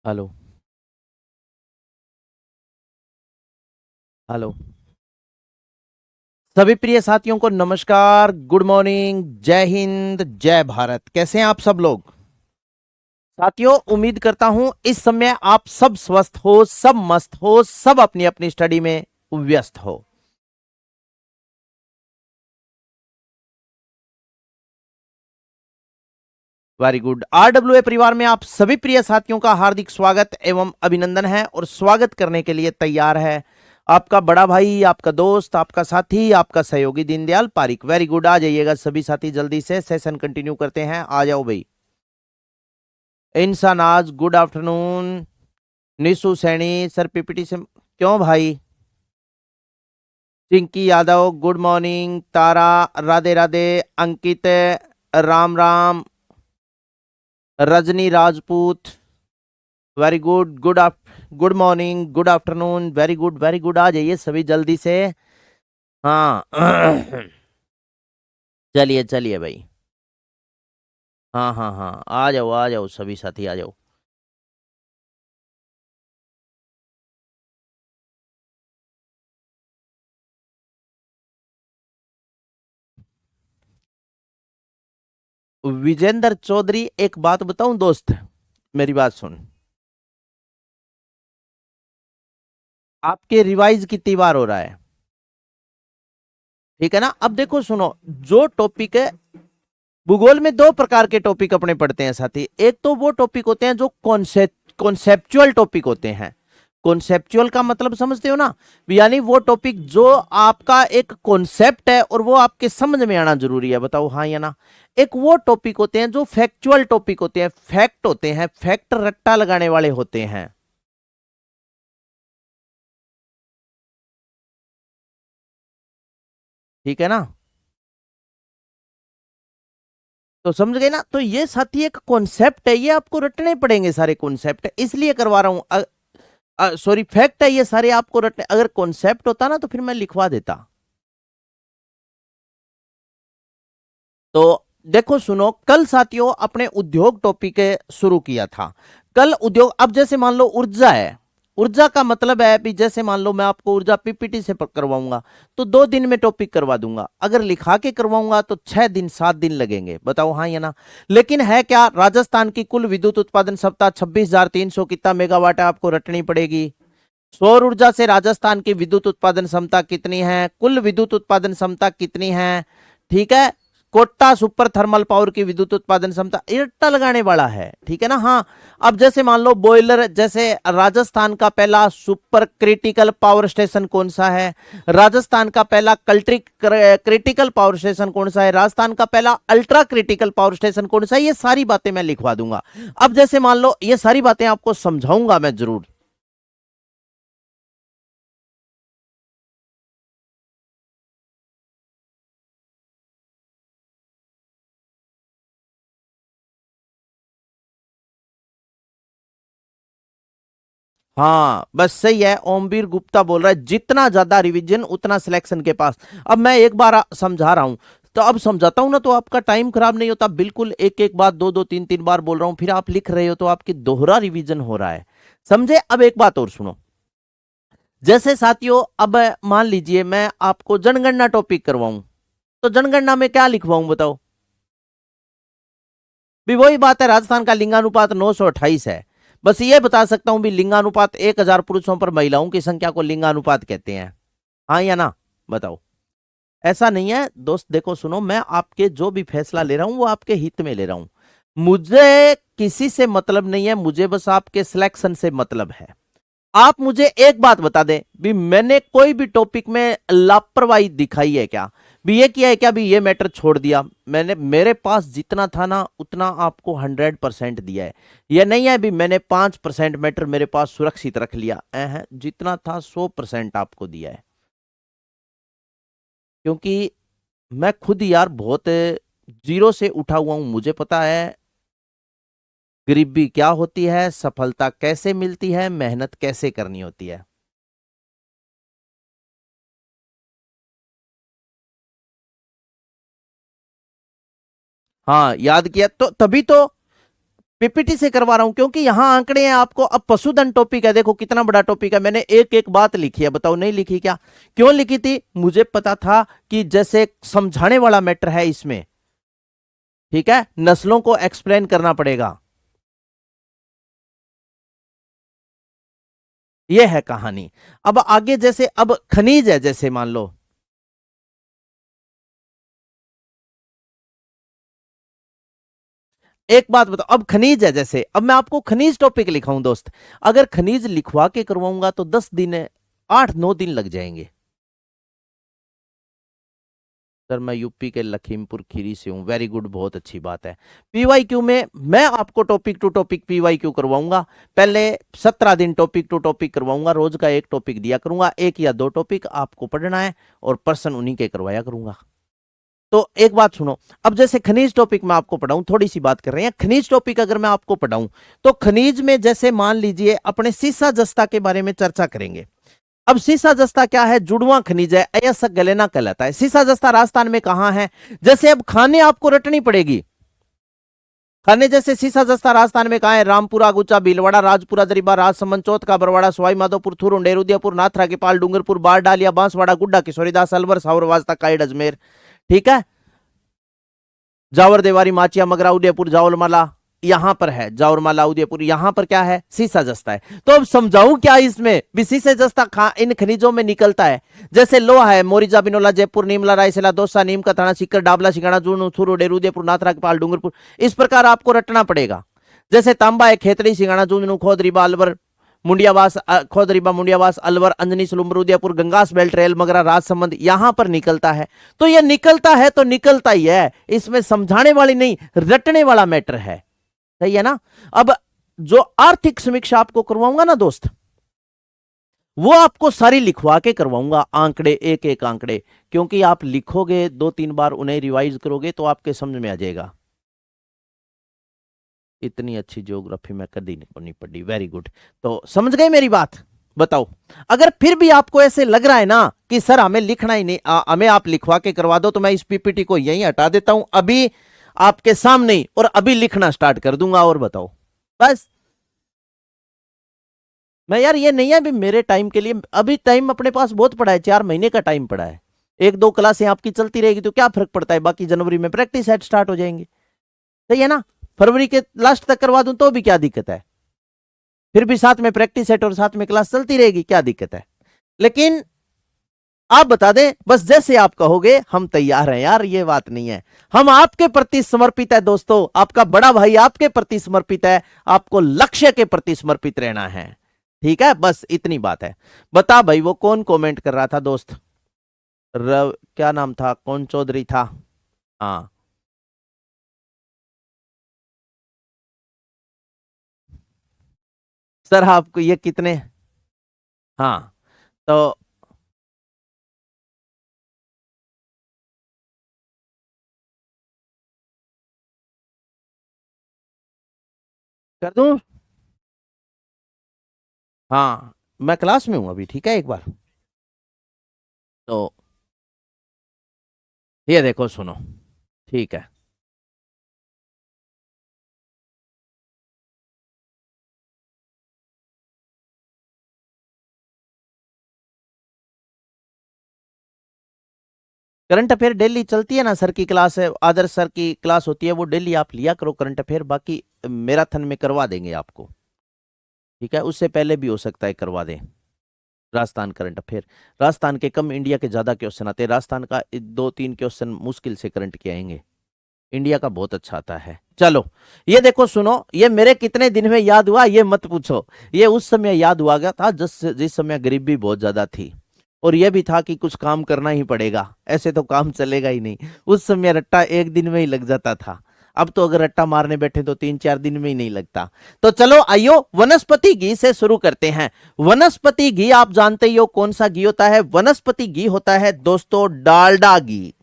Hello. Hello. सभी प्रिय साथियों को नमस्कार, गुड मॉर्निंग, जय हिंद, जय भारत। कैसे हैं आप सब लोग? साथियों, उम्मीद करता हूं इस समय आप सब स्वस्थ हो, सब मस्त हो, सब अपनी अपनी स्टडी में व्यस्त हो। Very good. आरडब्ल्यूए परिवार में आप सभी प्रिय साथियों का हार्दिक स्वागत एवं अभिनंदन है और स्वागत करने के लिए तैयार है आपका बड़ा भाई, आपका दोस्त, आपका साथी, आपका सहयोगी दीनदयाल पारिक। Very good. आ जाइएगा सभी साथी, जल्दी से सेशन कंटिन्यू करते हैं। आ जाओ भाई। इंसानाज, good afternoon. Nishu Saini sir, PPT से क्यों भाई? Chinki Yadav, good morning. Tara, Radhe Radhe. Ankit, Ram Ram. Rajni Rajput, very good. Good morning, good afternoon, very good very good. आ जाइए सभी जल्दी से। हाँ। चलिए चलिए भाई। हाँ हाँ हाँ, आ जाओ सभी साथी, आ जाओ। विजेंद्र चौधरी, एक बात बताऊं दोस्त, मेरी बात सुन। आपके रिवाइज कितनी बार हो रहा है? ठीक है ना? अब देखो सुनो, जो टॉपिक है, भूगोल में दो प्रकार के टॉपिक अपने पढ़ते हैं साथी। एक तो वो टॉपिक होते हैं जो कॉन्सेप्चुअल टॉपिक होते हैं। कॉन्सेप्चुअल का मतलब समझते हो ना? यानी वो टॉपिक जो आपका एक कॉन्सेप्ट है और वो आपके समझ में आना जरूरी है। बताओ हाँ या ना? एक वो टॉपिक होते हैं जो फैक्चुअल टॉपिक होते हैं, फैक्ट होते हैं, फैक्ट रट्टा लगाने वाले होते हैं। ठीक है ना? तो समझ गए ना? तो ये साथी एक कॉन्सेप्ट है, ये आपको रटने पड़ेंगे सारे कॉन्सेप्ट, इसलिए करवा रहा हूं। सॉरी, फैक्ट है ये सारे आपको रटने। अगर कॉन्सेप्ट होता ना तो फिर मैं लिखवा देता। तो देखो सुनो, कल साथियों अपने उद्योग टॉपिक शुरू किया था। कल उद्योग, अब जैसे मान लो ऊर्जा है। ऊर्जा का मतलब है भी, जैसे मान लो मैं आपको ऊर्जा पीपीटी से करवाऊंगा तो 2 दिन में टॉपिक करवा दूंगा। अगर लिखा के करवाऊंगा तो 6 दिन 7 दिन लगेंगे। बताओ हाँ या ना? लेकिन है क्या, राजस्थान की कुल विद्युत उत्पादन क्षमता 26,300 कितना मेगावाट है, आपको रटनी पड़ेगी। सौर ऊर्जा से राजस्थान की विद्युत उत्पादन क्षमता कितनी है, कुल विद्युत उत्पादन क्षमता कितनी है। ठीक है। कोटा सुपर थर्मल पावर की विद्युत उत्पादन क्षमता, इरट्टा लगाने वाला है। ठीक है ना? हाँ। अब जैसे मान लो बॉयलर, जैसे राजस्थान का पहला सुपर क्रिटिकल पावर स्टेशन कौन सा है, राजस्थान का पहला क्रिटिकल पावर स्टेशन कौन सा है, राजस्थान का पहला अल्ट्रा क्रिटिकल पावर स्टेशन कौन सा है, ये सारी बातें मैं लिखवा दूंगा। अब जैसे मान लो, ये सारी बातें आपको समझाऊंगा मैं जरूर। हाँ बस सही है, ओमवीर गुप्ता बोल रहा है जितना ज्यादा रिवीजन उतना सिलेक्शन के पास। अब मैं एक बार समझा रहा हूं, तो अब समझाता हूं ना तो आपका टाइम खराब नहीं होता बिल्कुल। एक एक बात दो दो तीन तीन बार बोल रहा हूं, फिर आप लिख रहे हो तो आपकी दोहरा रिवीजन हो रहा है। समझे? अब एक बात और सुनो। जैसे साथियों, अब मान लीजिए मैं आपको जनगणना टॉपिक करवाऊं, तो जनगणना में क्या लिखवाऊं बताओ? भी वही बात है, राजस्थान का लिंगानुपात 928 है। बस ये बता सकता हूं भी लिंगानुपात 1,000 पुरुषों पर महिलाओं की संख्या को लिंगानुपात कहते हैं। हाँ या ना? बताओ। ऐसा नहीं है दोस्त, देखो सुनो, मैं आपके जो भी फैसला ले रहा हूं वो आपके हित में ले रहा हूं। मुझे किसी से मतलब नहीं है, मुझे बस आपके सिलेक्शन से मतलब है। आप मुझे एक बात बता दें भी, मैंने कोई भी टॉपिक में लापरवाही दिखाई है क्या? भी ये किया है क्या भी, ये मैटर छोड़ दिया? मैंने, मेरे पास जितना था ना उतना आपको 100% दिया है। ये नहीं है भी मैंने 5% मैटर मेरे पास सुरक्षित रख लिया है, जितना था 100% आपको दिया है। क्योंकि मैं खुद यार बहुत जीरो से उठा हुआ हूं, मुझे पता है गरीबी क्या होती है, सफलता कैसे मिलती है, मेहनत कैसे करनी होती है। हाँ याद किया तो तभी तो पीपीटी से करवा रहा हूं क्योंकि यहां आंकड़े हैं आपको। अब पशुधन टॉपिक है, देखो कितना बड़ा टॉपिक है, मैंने एक एक बात लिखी है, बताओ नहीं लिखी क्या? क्यों लिखी थी? मुझे पता था कि जैसे समझाने वाला मैटर है इसमें, ठीक है, नस्लों को एक्सप्लेन करना पड़ेगा। यह है कहानी। अब आगे जैसे अब खनिज है, जैसे मान लो एक बात बताओ, अब खनिज है, जैसे अब मैं आपको खनिज टॉपिक लिखाऊं दोस्त, अगर खनिज लिखवा के करवाऊंगा तो 10 दिन 8-9 दिन लग जाएंगे। सर मैं यूपी के लखीमपुर खीरी से हूँ, वेरी गुड, बहुत अच्छी बात है। पीवाईक्यू में मैं आपको टॉपिक टू टॉपिक पीवाईक्यू करवाऊंगा। पहले 17 दिन टॉपिक टू टॉपिक करवाऊंगा, रोज का एक टॉपिक दिया करूंगा, 1 या 2 टॉपिक आपको पढ़ना है और पर्सन उन्हीं के करवाया करूंगा। तो एक बात सुनो, अब जैसे खनिज टॉपिक मैं आपको पढ़ाऊं, थोड़ी सी बात कर रहे हैं, खनिज टॉपिक अगर मैं आपको पढ़ाऊं तो खनिज में जैसे मान लीजिए अपने सीसा जस्ता के बारे में चर्चा करेंगे। अब सीसा जस्ता क्या है? जुड़वा खनिज है, अयस्क गलेना कहलाता है। सीसा जस्ता राजस्थान में कहां है? जैसे अब खाने आपको रटनी पड़ेगी, खाने जैसे सीसा जस्ता राजस्थान में कहां है? रामपुरा, गुच्चा, भीलवाड़ा, राजपुरा, दरीबा, राजसमंद, चौथका, बरवाड़ा, सवाई माधोपुर, थुर, उंडेर, उदयपुर, नाथरा के पाल, डूंगरपुर, बारडालिया, बांसवाड़ा, गुड्डा, किशोरीदास, अलवर, सावर, वाजता, काइड, अजमेर, ठीक है, जावर, देवारी, माचिया, मगरा, उदयपुर, जावलमाला, यहां पर है जावरमाला, उदयपुर, यहां पर क्या है? सीसा जस्ता है। तो अब समझाऊं क्या इसमें भी? सीसे जस्ता इन खनिजों में निकलता है। जैसे लोहा है, मोरिजा, बिनोला, जयपुर, नीमला, रायसेला, दौसा, नीम का थाना, सीकर, डाबला, सिंगाड़ा, जून, थुरु, डेरू, उदयपुर, नाथरा, पाल, डूंगरपुर, इस प्रकार आपको रटना पड़ेगा। जैसे तांबा है, खेतड़ी, सिंगाड़ा, जून, खोदरीबा, अलवर, मुंडियावास, खोदरीबा, मुंडियावास, अलवर, अंजनी, सुलुम्बर, उदयपुर, गंगास बेल्ट, रेल, मगरा, राजसमंद, यहां पर निकलता है। तो यह निकलता है तो निकलता ही है, इसमें समझाने वाली नहीं, रटने वाला मैटर है। सही है ना? अब जो आर्थिक समीक्षा आपको करवाऊंगा ना दोस्त, वो आपको सारी लिखवा के करवाऊंगा, आंकड़े, एक एक आंकड़े, क्योंकि आप लिखोगे 2-3 बार, उन्हें रिवाइज करोगे तो आपके समझ में आ जाएगा। इतनी अच्छी ज्योग्राफी में कभी नहीं पढ़ी, वेरी गुड। तो समझ गए मेरी बात? बताओ, अगर फिर भी आपको ऐसे लग रहा है ना कि सर हमें लिखना ही नहीं, हमें आप लिखवा के करवा दो, तो मैं इस पीपीटी को यहीं हटा देता हूं अभी आपके सामने, और अभी लिखना स्टार्ट कर दूंगा। और बताओ बस। मैं यार ये नहीं है अभी मेरे टाइम के लिए, अभी टाइम अपने पास बहुत पड़ा है, 4 महीने का टाइम पड़ा है, 1-2 क्लासें आपकी चलती रहेगी तो क्या फर्क पड़ता है, बाकी जनवरी में प्रैक्टिस सेट स्टार्ट हो जाएंगे। सही है ना? फरवरी के लास्ट तक करवा दूं तो भी क्या दिक्कत है, फिर भी साथ में प्रैक्टिस सेट और साथ में क्लास चलती रहेगी, क्या दिक्कत है? लेकिन आप बता दें, बस जैसे आप कहोगे हम तैयार हैं यार, ये बात नहीं है, हम आपके प्रति समर्पित है दोस्तों, आपका बड़ा भाई आपके प्रति समर्पित है, आपको लक्ष्य के प्रति समर्पित रहना है, ठीक है, बस इतनी बात है। बता भाई, वो कौन कमेंट कर रहा था दोस्त? क्या नाम था, कौन चौधरी था? हाँ, सर आपको ये कितने, हाँ, तो कर दूं? हाँ, मैं क्लास में हूं अभी, ठीक है, एक बार तो ये देखो सुनो, ठीक है, करंट अफेयर डेली चलती है ना, सर की क्लास है, आदर्श सर की क्लास होती है, वो डेली आप लिया करो करंट अफेयर, बाकी मैराथन में करवा देंगे आपको, ठीक है, उससे पहले भी हो सकता है करवा दें। राजस्थान करंट अफेयर, राजस्थान के कम, इंडिया के ज्यादा क्वेश्चन आते हैं, राजस्थान का 2-3 क्वेश्चन मुश्किल से करंट के आएंगे, इंडिया का बहुत अच्छा आता है। चलो, ये देखो सुनो, ये मेरे कितने दिन में याद हुआ ये मत पूछो, ये उस समय याद हुआ गया था जिस समय गरीबी बहुत ज्यादा थी, और यह भी था कि कुछ काम करना ही पड़ेगा, ऐसे तो काम चलेगा ही नहीं। उस समय रट्टा एक दिन में ही लग जाता था, अब तो अगर रट्टा मारने बैठे तो 3-4 दिन में ही नहीं लगता। तो चलो आइयो वनस्पति घी से शुरू करते हैं। वनस्पति घी आप जानते ही हो कौन सा घी होता है? वनस्पति घी होता है दोस्तों डालडा घी।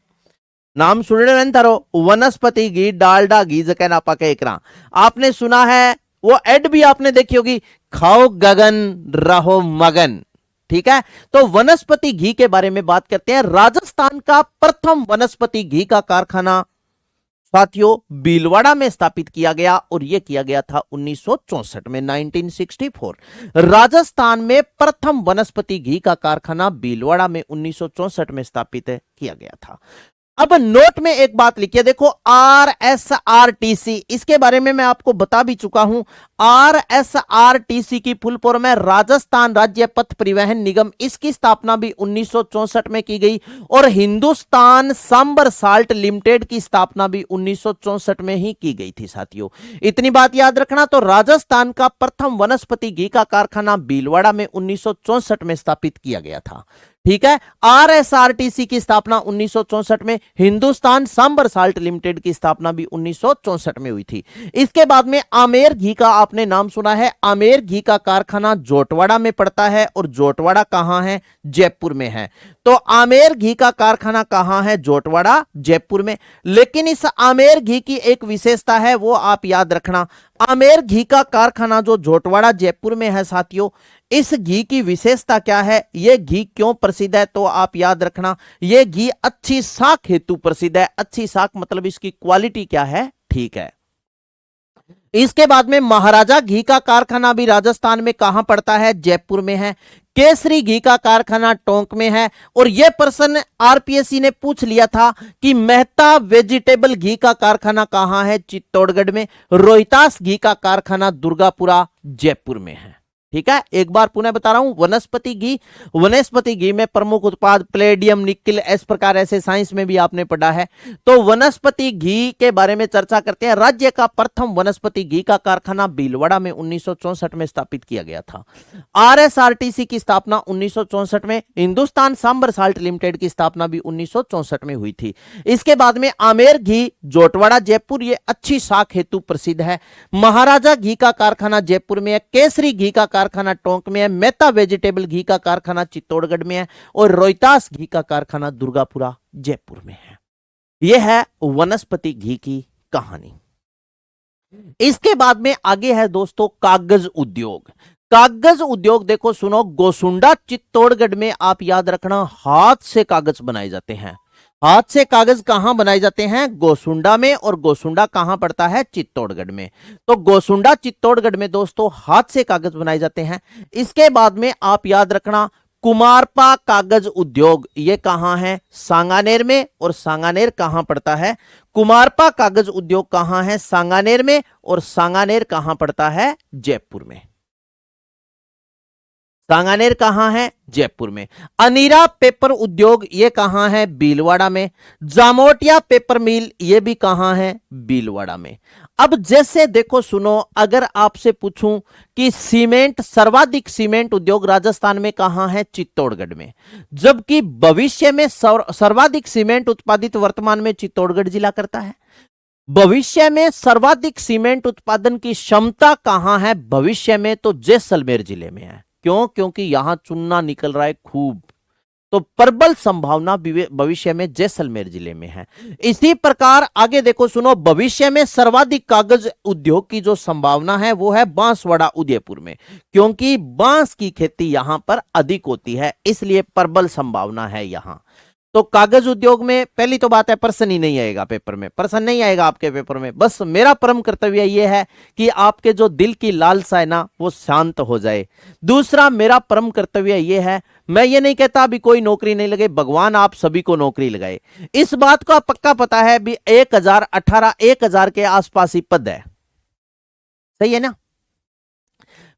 नाम सुन रहे हैं तारो, वनस्पति घी, डालडा घी जके नापा के एकरा आपने सुना है, वो एड भी आपने देखी होगी, खाओ गगन रहो मगन, ठीक है। तो वनस्पति घी के बारे में बात करते हैं। राजस्थान का प्रथम वनस्पति घी का कारखाना साथियों भीलवाड़ा में स्थापित किया गया और यह किया गया था 1964 में, 1964। राजस्थान में प्रथम वनस्पति घी का कारखाना भीलवाड़ा में 1964 में स्थापित किया गया था। अब नोट में एक बात लिखिए, देखो RSRTC, इसके बारे में मैं आपको बता भी चुका हूं। RSRTC की फुल फॉर्म है राजस्थान राज्य पथ परिवहन निगम। इसकी स्थापना भी 1964 में की गई और हिंदुस्तान सांबर साल्ट लिमिटेड की स्थापना भी 1964 में ही की गई थी। साथियों इतनी बात याद रखना। तो राजस्थान का प्रथम वनस्पति घी का कारखाना भीलवाड़ा में 1964 में स्थापित किया गया था। ठीक है, RSRTC की स्थापना 1964 में, हिंदुस्तान सांबर साल्ट लिमिटेड की स्थापना भी 1964 में हुई थी। इसके बाद में आमेर घी का आपने नाम सुना है। आमेर घी का कारखाना जोटवाड़ा में पड़ता है और जोटवाड़ा कहां है? जयपुर में है। तो आमेर घी का कारखाना कहां है? जोटवाड़ा, जयपुर में। लेकिन इस आमेर घी की एक विशेषता है, वो आप याद रखना। आमेर घी का कारखाना जो जोटवाड़ा जयपुर में है साथियों, इस घी की विशेषता क्या है? यह घी क्यों प्रसिद्ध है? तो आप याद रखना, यह घी अच्छी साख हेतु प्रसिद्ध है। अच्छी साख मतलब इसकी क्वालिटी क्या है? ठीक है। इसके बाद में महाराजा घी का कारखाना भी राजस्थान में कहां पड़ता है? जयपुर में है। केसरी घी का कारखाना टोंक में है। और यह प्रश्न आरपीएससी ने पूछ लिया था कि मेहता वेजिटेबल घी का कारखाना कहां है? चित्तौड़गढ़ में। रोहितास घी का कारखाना दुर्गापुरा, जयपुर में है। ठीक है, एक बार पुनः बता रहा हूं, वनस्पति घी में प्रमुख उत्पाद प्लेडियम, निकिल, इस प्रकार ऐसे साइंस में भी आपने पढ़ा है। तो वनस्पति घी के बारे में चर्चा करते हैं। राज्य का प्रथम वनस्पति घी का कारखाना भीलवाड़ा में 1964 में स्थापित किया गया था। RSRTC की स्थापना 1964 में, हिंदुस्तान सांबर साल्ट लिमिटेड की स्थापना भी 1964 में हुई थी। इसके बाद में आमेर घी जोटवाड़ा, जयपुर, ये अच्छी साख हेतु प्रसिद्ध है। महाराजा घी का कारखाना जयपुर में है। केसरी घी का कारखाना टोंक में है। मेहता वेजिटेबल घी का कारखाना चित्तौड़गढ़ में है और रोहितास घी का कारखाना दुर्गापुरा, जयपुर में है। यह है वनस्पति घी की कहानी। इसके बाद में आगे है दोस्तों कागज उद्योग। कागज उद्योग देखो सुनो, गोसुंडा चित्तौड़गढ़ में आप याद रखना हाथ से कागज बनाए जाते हैं। हाथ से कागज कहां बनाए जाते हैं? गोसुंडा में। और गोसुंडा कहां पड़ता है? चित्तौड़गढ़ में। तो गोसुंडा चित्तौड़गढ़ में दोस्तों हाथ से कागज बनाए जाते हैं। इसके बाद में आप याद रखना कुमारपा कागज उद्योग, ये कहां है? सांगानेर में। और सांगानेर कहां पड़ता है? कुमारपा कागज उद्योग कहां है? सांगानेर में। और सांगानेर कहां पड़ता है? जयपुर में। सांगानेर कहां है? जयपुर में। अनीरा पेपर उद्योग ये कहां है? भीलवाड़ा में। जामोटिया पेपर मिल ये भी कहां है? भीलवाड़ा में। अब जैसे देखो सुनो, अगर आपसे पूछूं कि सीमेंट, सर्वाधिक सीमेंट उद्योग राजस्थान में कहां है? चित्तौड़गढ़ में। जबकि भविष्य में सर्वाधिक सीमेंट उत्पादित वर्तमान में चित्तौड़गढ़ जिला करता है। भविष्य में सर्वाधिक सीमेंट उत्पादन की क्षमता कहां है? भविष्य में तो जैसलमेर जिले में है। क्यों? क्योंकि यहां चूना निकल रहा है खूब। तो प्रबल संभावना भविष्य में जैसलमेर जिले में है। इसी प्रकार आगे देखो सुनो, भविष्य में सर्वाधिक कागज उद्योग की जो संभावना है वो है बांसवाड़ा उदयपुर में, क्योंकि बांस की खेती यहां पर अधिक होती है, इसलिए प्रबल संभावना है यहां। तो कागज उद्योग में पहली तो बात है प्रश्न ही नहीं आएगा पेपर में, प्रश्न नहीं आएगा आपके पेपर में। बस मेरा परम कर्तव्य यह है कि आपके जो दिल की लालसा है ना वो शांत हो जाए। दूसरा मेरा परम कर्तव्य यह है, मैं ये नहीं कहता अभी कोई नौकरी नहीं लगे, भगवान आप सभी को नौकरी लगाए। इस बात का पक्का पता है भी 1000 के आसपास ही पद है, सही है ना?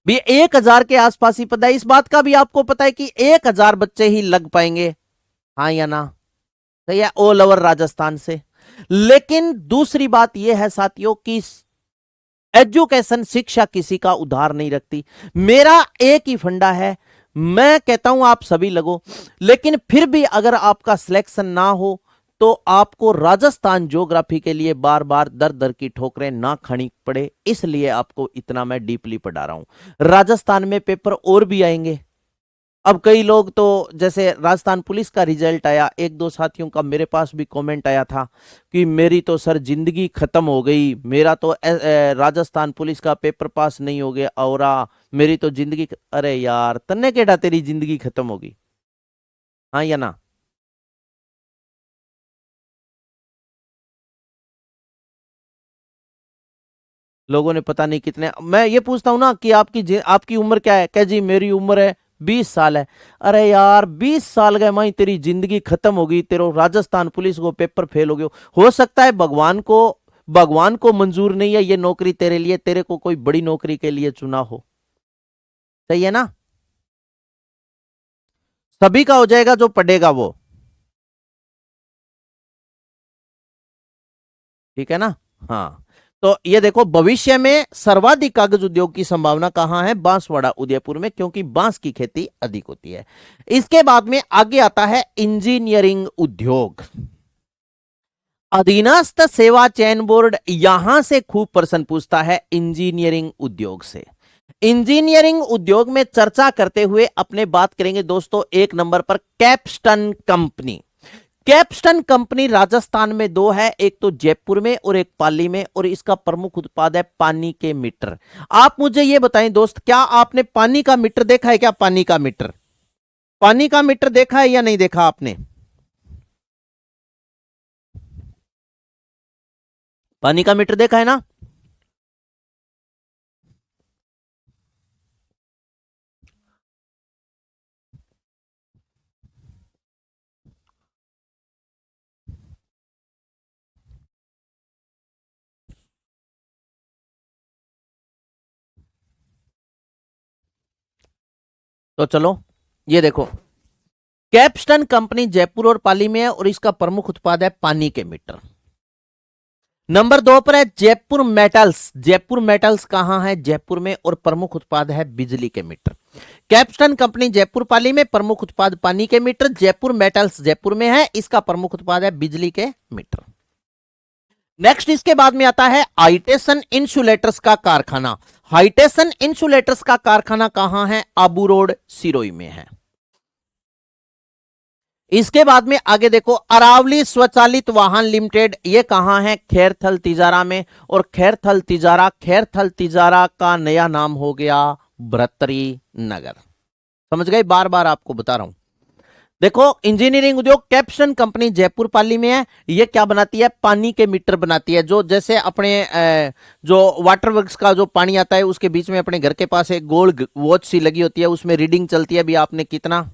भी 1000 के आसपास ही पद है। इस बात का भी आपको पता है कि 1000 बच्चे ही लग पाएंगे, हाँ या ना? सही है, ऑल ओवर राजस्थान से। लेकिन दूसरी बात यह है साथियों कि एजुकेशन, शिक्षा किसी का उधार नहीं रखती। मेरा एक ही फंडा है, मैं कहता हूं आप सभी लगो, लेकिन फिर भी अगर आपका सिलेक्शन ना हो तो आपको राजस्थान ज्योग्राफी के लिए बार बार दर दर की ठोकरें ना खानी पड़े, इसलिए आपको इतना मैं डीपली पढ़ा रहा हूं। राजस्थान में पेपर और भी आएंगे। अब कई लोग तो, जैसे राजस्थान पुलिस का रिजल्ट आया, एक दो साथियों का मेरे पास भी कमेंट आया था कि मेरी तो सर जिंदगी खत्म हो गई, मेरा तो राजस्थान पुलिस का पेपर पास नहीं हो गया और मेरी तो जिंदगी। अरे यार तन्ने केड़ा तेरी जिंदगी खत्म होगी, हाँ या ना? लोगों ने पता नहीं कितने, मैं ये पूछता हूं ना कि आपकी उम्र क्या है, कह जी मेरी उम्र है 20 साल है। अरे यार 20 साल गए माई तेरी जिंदगी खत्म होगी, तेरो राजस्थान पुलिस को पेपर फेल हो गयो। हो सकता है भगवान को मंजूर नहीं है ये नौकरी तेरे लिए, तेरे को कोई बड़ी नौकरी के लिए चुना हो। सही है ना? सभी का हो जाएगा जो पढ़ेगा वो। ठीक है ना? हाँ। तो ये देखो, भविष्य में सर्वाधिक कागज उद्योग की संभावना कहां है? बांसवाड़ा उदयपुर में, क्योंकि बांस की खेती अधिक होती है। इसके बाद में आगे आता है इंजीनियरिंग उद्योग। अधीनस्थ सेवा चयन बोर्ड यहां से खूब प्रश्न पूछता है इंजीनियरिंग उद्योग से। इंजीनियरिंग उद्योग में चर्चा करते हुए अपने बात करेंगे दोस्तों, एक नंबर पर Capstan company. Capstan company Rajasthan में दो है, एक तो जयपुर में और एक पाली में, और इसका प्रमुख उत्पाद है पानी के मीटर। आप मुझे यह बताएं दोस्त, क्या आपने पानी का मीटर देखा है? क्या पानी का मीटर, पानी का मीटर देखा है या नहीं देखा आपने? पानी का मीटर देखा है ना? तो चलो ये देखो, कैप्स्टन कंपनी जयपुर और पाली में है और इसका प्रमुख उत्पाद है पानी के मीटर। नंबर 2 पर है जयपुर मेटल्स। जयपुर मेटल्स कहां है? जयपुर में, और प्रमुख उत्पाद है बिजली के मीटर। कैप्स्टन कंपनी जयपुर पाली में, प्रमुख उत्पाद पानी के मीटर। जयपुर मेटल्स जयपुर में है, इसका प्रमुख उत्पाद है बिजली के मीटर। नेक्स्ट इसके बाद में आता है हाइटेसन इंसुलेटर्स का कारखाना। हाइटेसन इंसुलेटर्स का कारखाना कहां है? आबू रोड सिरोही में है। इसके बाद में आगे देखो, अरावली स्वचालित वाहन लिमिटेड, ये कहां है? खैरथल तिजारा में। और खैरथल तिजारा का नया नाम हो गया भरतरी नगर। समझ गए? बार बार आपको बता रहा हूं। देखो, इंजीनियरिंग उद्योग कैप्स्टन कंपनी जयपुर पाली में है। ये क्या बनाती है? पानी के मीटर बनाती है। जो जैसे अपने जो वाटर वर्क्स का जो पानी आता है उसके बीच में अपने घर के पास एक गोल वॉच सी लगी होती है, उसमें रीडिंग चलती है भी आपने कितना।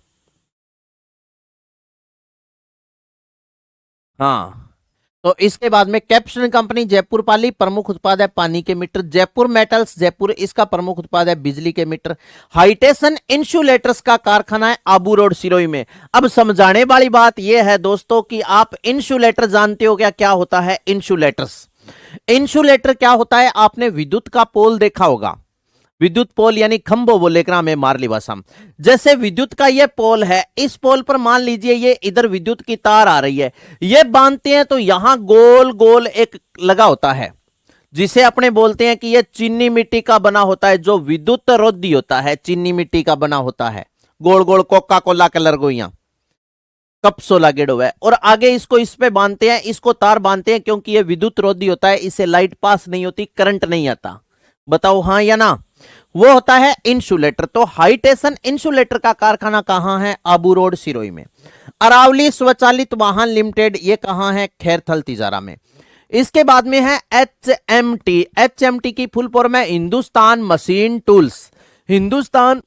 हाँ। तो इसके बाद में कैप्स्टन कंपनी जयपुर पाली, प्रमुख उत्पाद है पानी के मीटर। जयपुर मेटल्स जयपुर, इसका प्रमुख उत्पाद है बिजली के मीटर। हाइटेसन इंसुलेटर्स का कारखाना है आबू रोड सिरोही में। अब समझाने वाली बात यह है दोस्तों कि आप इंसुलेटर जानते हो क्या? क्या होता है इंसुलेटर्स? इंसुलेटर क्या होता है? आपने विद्युत का पोल देखा होगा, विद्युत पोल यानी खंभो बोले में मारली भाषा में। जैसे विद्युत का ये पोल है, इस पोल पर मान लीजिए ये इधर विद्युत की तार आ रही है, ये बांधते हैं तो यहां गोल गोल एक लगा होता है जिसे अपने बोलते हैं कि ये चीनी मिट्टी का बना होता है, जो विद्युत रोधी होता है, चीनी मिट्टी का बना होता है। गोल गोल कोका कोला कलर को यहां कप्सो लागेड़ हुआ है, और आगे इसको इस पे बांधते हैं, इसको तार बांधते हैं क्योंकि ये विद्युत रोधी होता है, इससे लाइट पास नहीं होती, करंट नहीं आता। बताओ हाँ या ना? वो होता है इंसुलेटर। तो हाइटेसन इंसुलेटर का कारखाना कहां है? आबू रोड सिरोही में। अरावली स्वचालित वाहन लिमिटेड, ये कहां है? खैरथल तिजारा में। इसके बाद में है HMT। HMT की फुल फॉर्म है Hindustan machine tools. Hindustan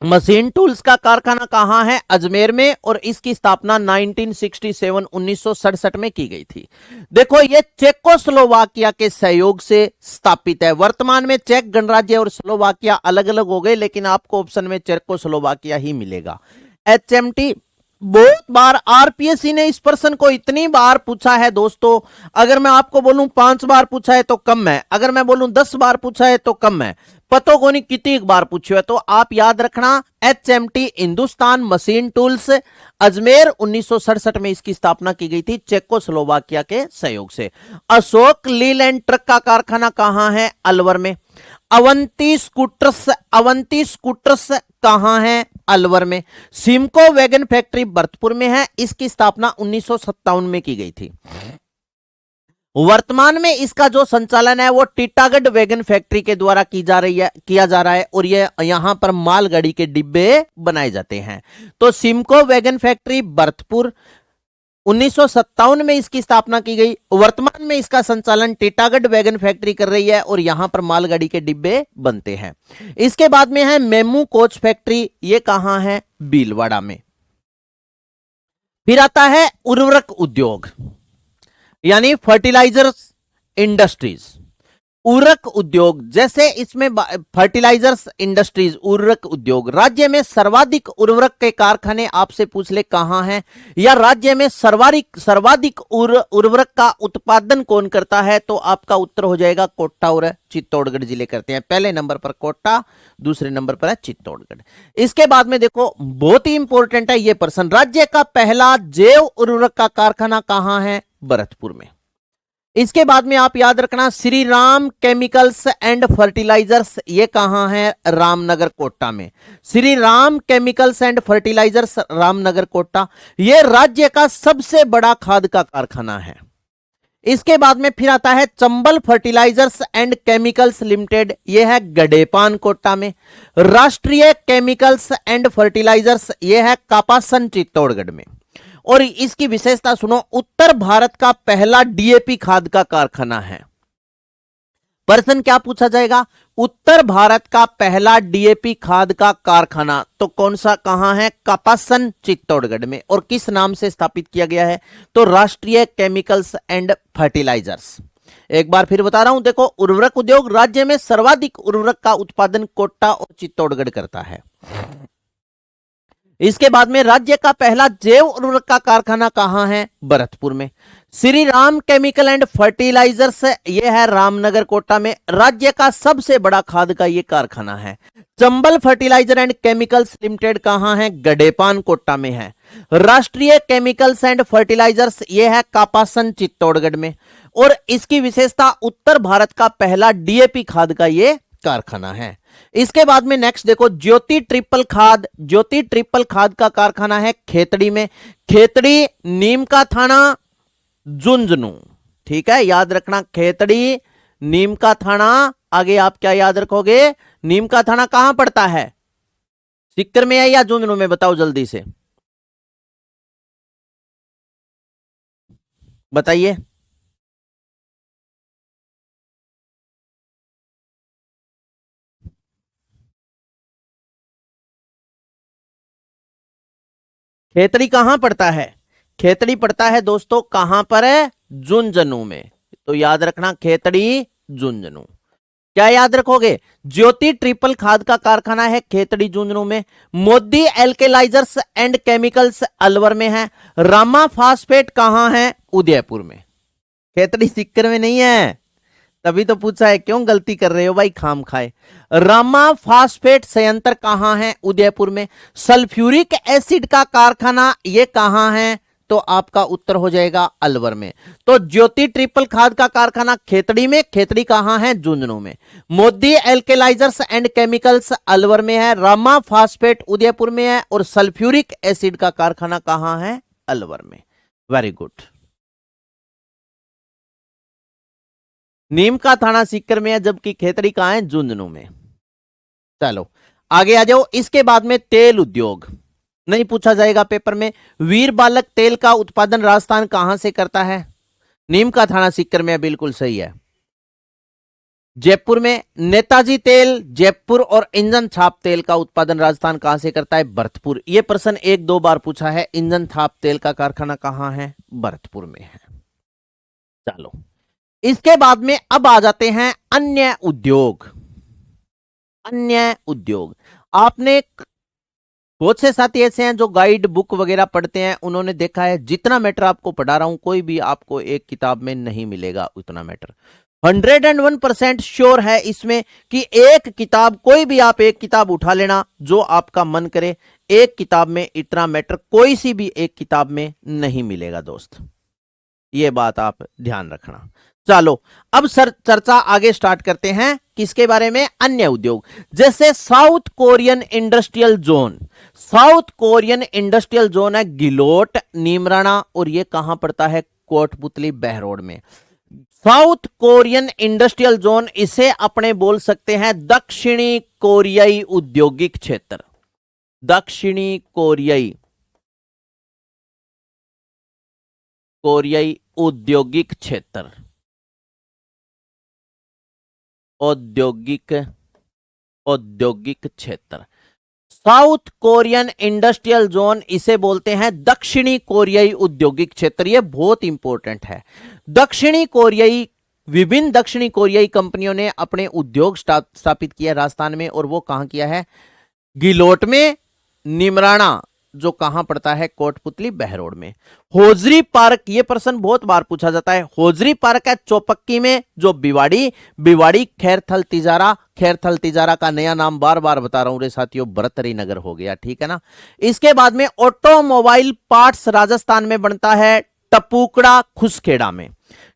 machine tools का कारखाना कहां है? अजमेर में, और इसकी स्थापना 1967 में की गई थी। देखो, ये चेकोस्लोवाकिया के सहयोग से स्थापित है। वर्तमान में चेक गणराज्य और स्लोवाकिया अलग अलग हो गए, लेकिन आपको ऑप्शन में चेकोस्लोवाकिया ही मिलेगा। HMT बहुत बार आरपीएससी ने इस प्रश्न को इतनी बार पूछा है दोस्तों, अगर मैं आपको बोलूं 5 बार पूछा है तो कम है, अगर मैं बोलूं 10 बार पूछा है तो कम है, पतो को नहीं कितनी बार पूछे है। तो आप याद रखना, HMT Hindustan machine tools, Ajmer 1967 में इसकी स्थापना की गई थी चेकोस्लोवाकिया के सहयोग से। अशोक लीलैंड ट्रक का कारखाना कहां है? अलवर में। अवंती स्कूटर्स कहां है? अलवर में। सिमको वैगन फैक्ट्री भरतपुर में है, इसकी स्थापना 1957 में की गई थी। वर्तमान में इसका जो संचालन है वो टीटागढ़ वैगन फैक्ट्री के द्वारा किया जा रहा है, और ये यहां पर मालगाड़ी के डिब्बे बनाए जाते हैं। तो सिमको वैगन फैक्ट्री भरतपुर 1957 में इसकी स्थापना की गई। वर्तमान में इसका संचालन टीटागढ़ वैगन फैक्ट्री कर रही है और यहां पर मालगाड़ी के डिब्बे बनते हैं। इसके बाद में है मेमू कोच फैक्ट्री, ये कहां है? भीलवाड़ा में। फिर आता है उर्वरक उद्योग यानी फर्टिलाइजर्स इंडस्ट्रीज। उर्वरक उद्योग, जैसे इसमें फर्टिलाइजर्स इंडस्ट्रीज, उर्वरक उद्योग, राज्य में सर्वाधिक उर्वरक के कारखाने आपसे पूछ ले कहां हैं, या राज्य में सर्वाधिक उर्वरक का उत्पादन कौन करता है, तो आपका उत्तर हो जाएगा कोटा और चित्तौड़गढ़ जिले करते हैं। पहले नंबर पर कोटा, दूसरे नंबर पर है चित्तौड़गढ़। इसके बाद में देखो बहुत ही इंपॉर्टेंट है ये प्रश्न, राज्य का पहला जैव उर्वरक का कारखाना कहां है? भरतपुर में। इसके बाद में आप याद रखना Shri Ram Chemicals and Fertilisers, ये कहां है? रामनगर कोटा में। Shri Ram Chemicals and Fertilisers Ramnagar Kota, ये राज्य का सबसे बड़ा खाद का कारखाना है। इसके बाद में फिर आता है Chambal Fertilisers and Chemicals Limited, ये है गडेपान कोटा में। राष्ट्रीय केमिकल्स एंड फर्टिलाइजर्स, ये है कापासन चित्तौड़गढ़ में। और इसकी विशेषता सुनो, उत्तर भारत का पहला डीएपी खाद का कारखाना है। प्रश्न क्या पूछा जाएगा? उत्तर भारत का पहला डीएपी खाद का कारखाना तो कौन सा कहां है? कापासन चित्तौड़गढ़ में। और किस नाम से स्थापित किया गया है? तो राष्ट्रीय केमिकल्स एंड फर्टिलाइजर्स। एक बार फिर बता रहा हूं, देखो उर्वरक उद्योग, राज्य में सर्वाधिक उर्वरक का उत्पादन कोटा और चित्तौड़गढ़ करता है। इसके बाद में राज्य का पहला जैव उर्वरक का कारखाना कहां है? भरतपुर में। Shri Ram Chemical and Fertilisers, यह है रामनगर कोटा में। राज्य का सबसे बड़ा खाद का यह कारखाना है। Chambal Fertiliser and Chemicals Limited कहां है? गडेपान कोटा में है। राष्ट्रीय केमिकल्स एंड फर्टिलाइजर्स, यह है कापासन चित्तौड़गढ़ में। और इसकी विशेषता उत्तर भारत का पहला डीएपी खाद का यह कारखाना है। इसके बाद में नेक्स्ट देखो ज्योति ट्रिपल खाद। ज्योति ट्रिपल खाद का कारखाना है खेतड़ी में। खेतड़ी, नीम का थाना, झुंझुनू। ठीक है, याद रखना खेतड़ी, नीम का थाना। आगे आप क्या याद रखोगे? नीम का थाना कहां पड़ता है? सीकर में है या झुंझुनू में? बताओ जल्दी से बताइए। खेतड़ी कहां पड़ता है? खेतड़ी पड़ता है दोस्तों कहां पर है? झुंझुनू में। तो याद रखना खेतड़ी, झुंझुनू। क्या याद रखोगे? ज्योति ट्रिपल खाद का कारखाना है खेतड़ी, झुंझुनू में। मोदी एल्केलाइजर्स एंड केमिकल्स अलवर में है। रामा फास्फेट कहां है? उदयपुर में। खेतड़ी सीकर में नहीं है, तभी तो पूछा है, क्यों गलती कर रहे हो भाई खाम खाए। रामा फास्फेट संयंत्र कहां है? उदयपुर में। सल्फ्यूरिक एसिड का कारखाना ये कहां है? तो आपका उत्तर हो जाएगा अलवर में। तो ज्योति ट्रिपल खाद का कारखाना खेतड़ी में। खेतड़ी कहां है? झुंझुनू में। मोदी एल्केलाइजर्स एंड केमिकल्स अलवर में है। रामा फास्फेट उदयपुर में है। और सल्फ्यूरिक एसिड का कारखाना कहां है? अलवर में। Very good. नीम का थाना सीकर में है, जबकि खेतड़ी कहां है? झुंझुनू में। चलो आगे आ जाओ। इसके बाद में तेल उद्योग नहीं पूछा जाएगा पेपर में। वीर बालक तेल का उत्पादन राजस्थान कहां से करता है? नीम का थाना सीकर में है, बिल्कुल सही है। जयपुर में। नेताजी तेल जयपुर और इंजन छाप तेल का उत्पादन राजस्थान कहां से करता है? भरतपुर। यह प्रश्न एक दो बार पूछा है। इंजन छाप तेल का कारखाना कहां है? भरतपुर में है। चलो इसके बाद में अब आ जाते हैं अन्य उद्योग। अन्य उद्योग, आपने बहुत से साथी ऐसे हैं जो गाइड बुक वगैरह पढ़ते हैं, उन्होंने देखा है जितना मैटर आपको पढ़ा रहा हूं कोई भी आपको एक किताब में नहीं मिलेगा उतना मैटर। 101% श्योर है इसमें कि एक किताब, कोई भी आप एक किताब उठा लेना जो आपका मन करे, एक किताब में इतना मैटर कोई सी भी एक किताब में नहीं मिलेगा दोस्त, ये बात आप ध्यान रखना। चलो अब सर चर्चा आगे स्टार्ट करते हैं किसके बारे में? अन्य उद्योग। जैसे south Korean industrial zone. South Korean industrial zone है गिलोट, नीमराणा, और ये कहां पड़ता है? कोटपुतली बहरोड में। साउथ कोरियन इंडस्ट्रियल जोन, इसे अपने बोल सकते हैं दक्षिणी कोरियाई औद्योगिक क्षेत्र। दक्षिणी कोरियाई कोरियाई औद्योगिक क्षेत्र, औद्योगिक औद्योगिक क्षेत्र, साउथ कोरियन इंडस्ट्रियल जोन इसे बोलते हैं दक्षिणी कोरियाई औद्योगिक क्षेत्र। यह बहुत इंपॉर्टेंट है। दक्षिणी कोरियाई, विभिन्न दक्षिणी कोरियाई कंपनियों ने अपने उद्योग स्थापित किया राजस्थान में, और वो कहां किया है? गिलोट में, निमराना जो कहां पड़ता है? कोटपुतली बहरोड में। होजरी पार्क, ये प्रश्न बहुत बार पूछा जाता है। होजरी पार्क है चौपक्की में, जो बिवाड़ी, बिवाड़ी खैरथल तिजारा, खैरथल तिजारा का नया नाम बार बार बता रहा हूं रे साथियों, बरतरी नगर हो गया, ठीक है ना। इसके बाद में ऑटोमोबाइल पार्ट्स राजस्थान में बनता है टपुकड़ा खुसखेड़ा में,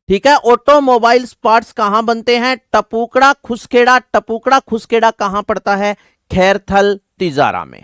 ठीक है। ऑटोमोबाइल्स पार्ट्स कहां बनते हैं? टपुकड़ा खुसखेड़ा। टपुकड़ा खुसखेड़ा कहां पड़ता है? खैरथल तिजारा में,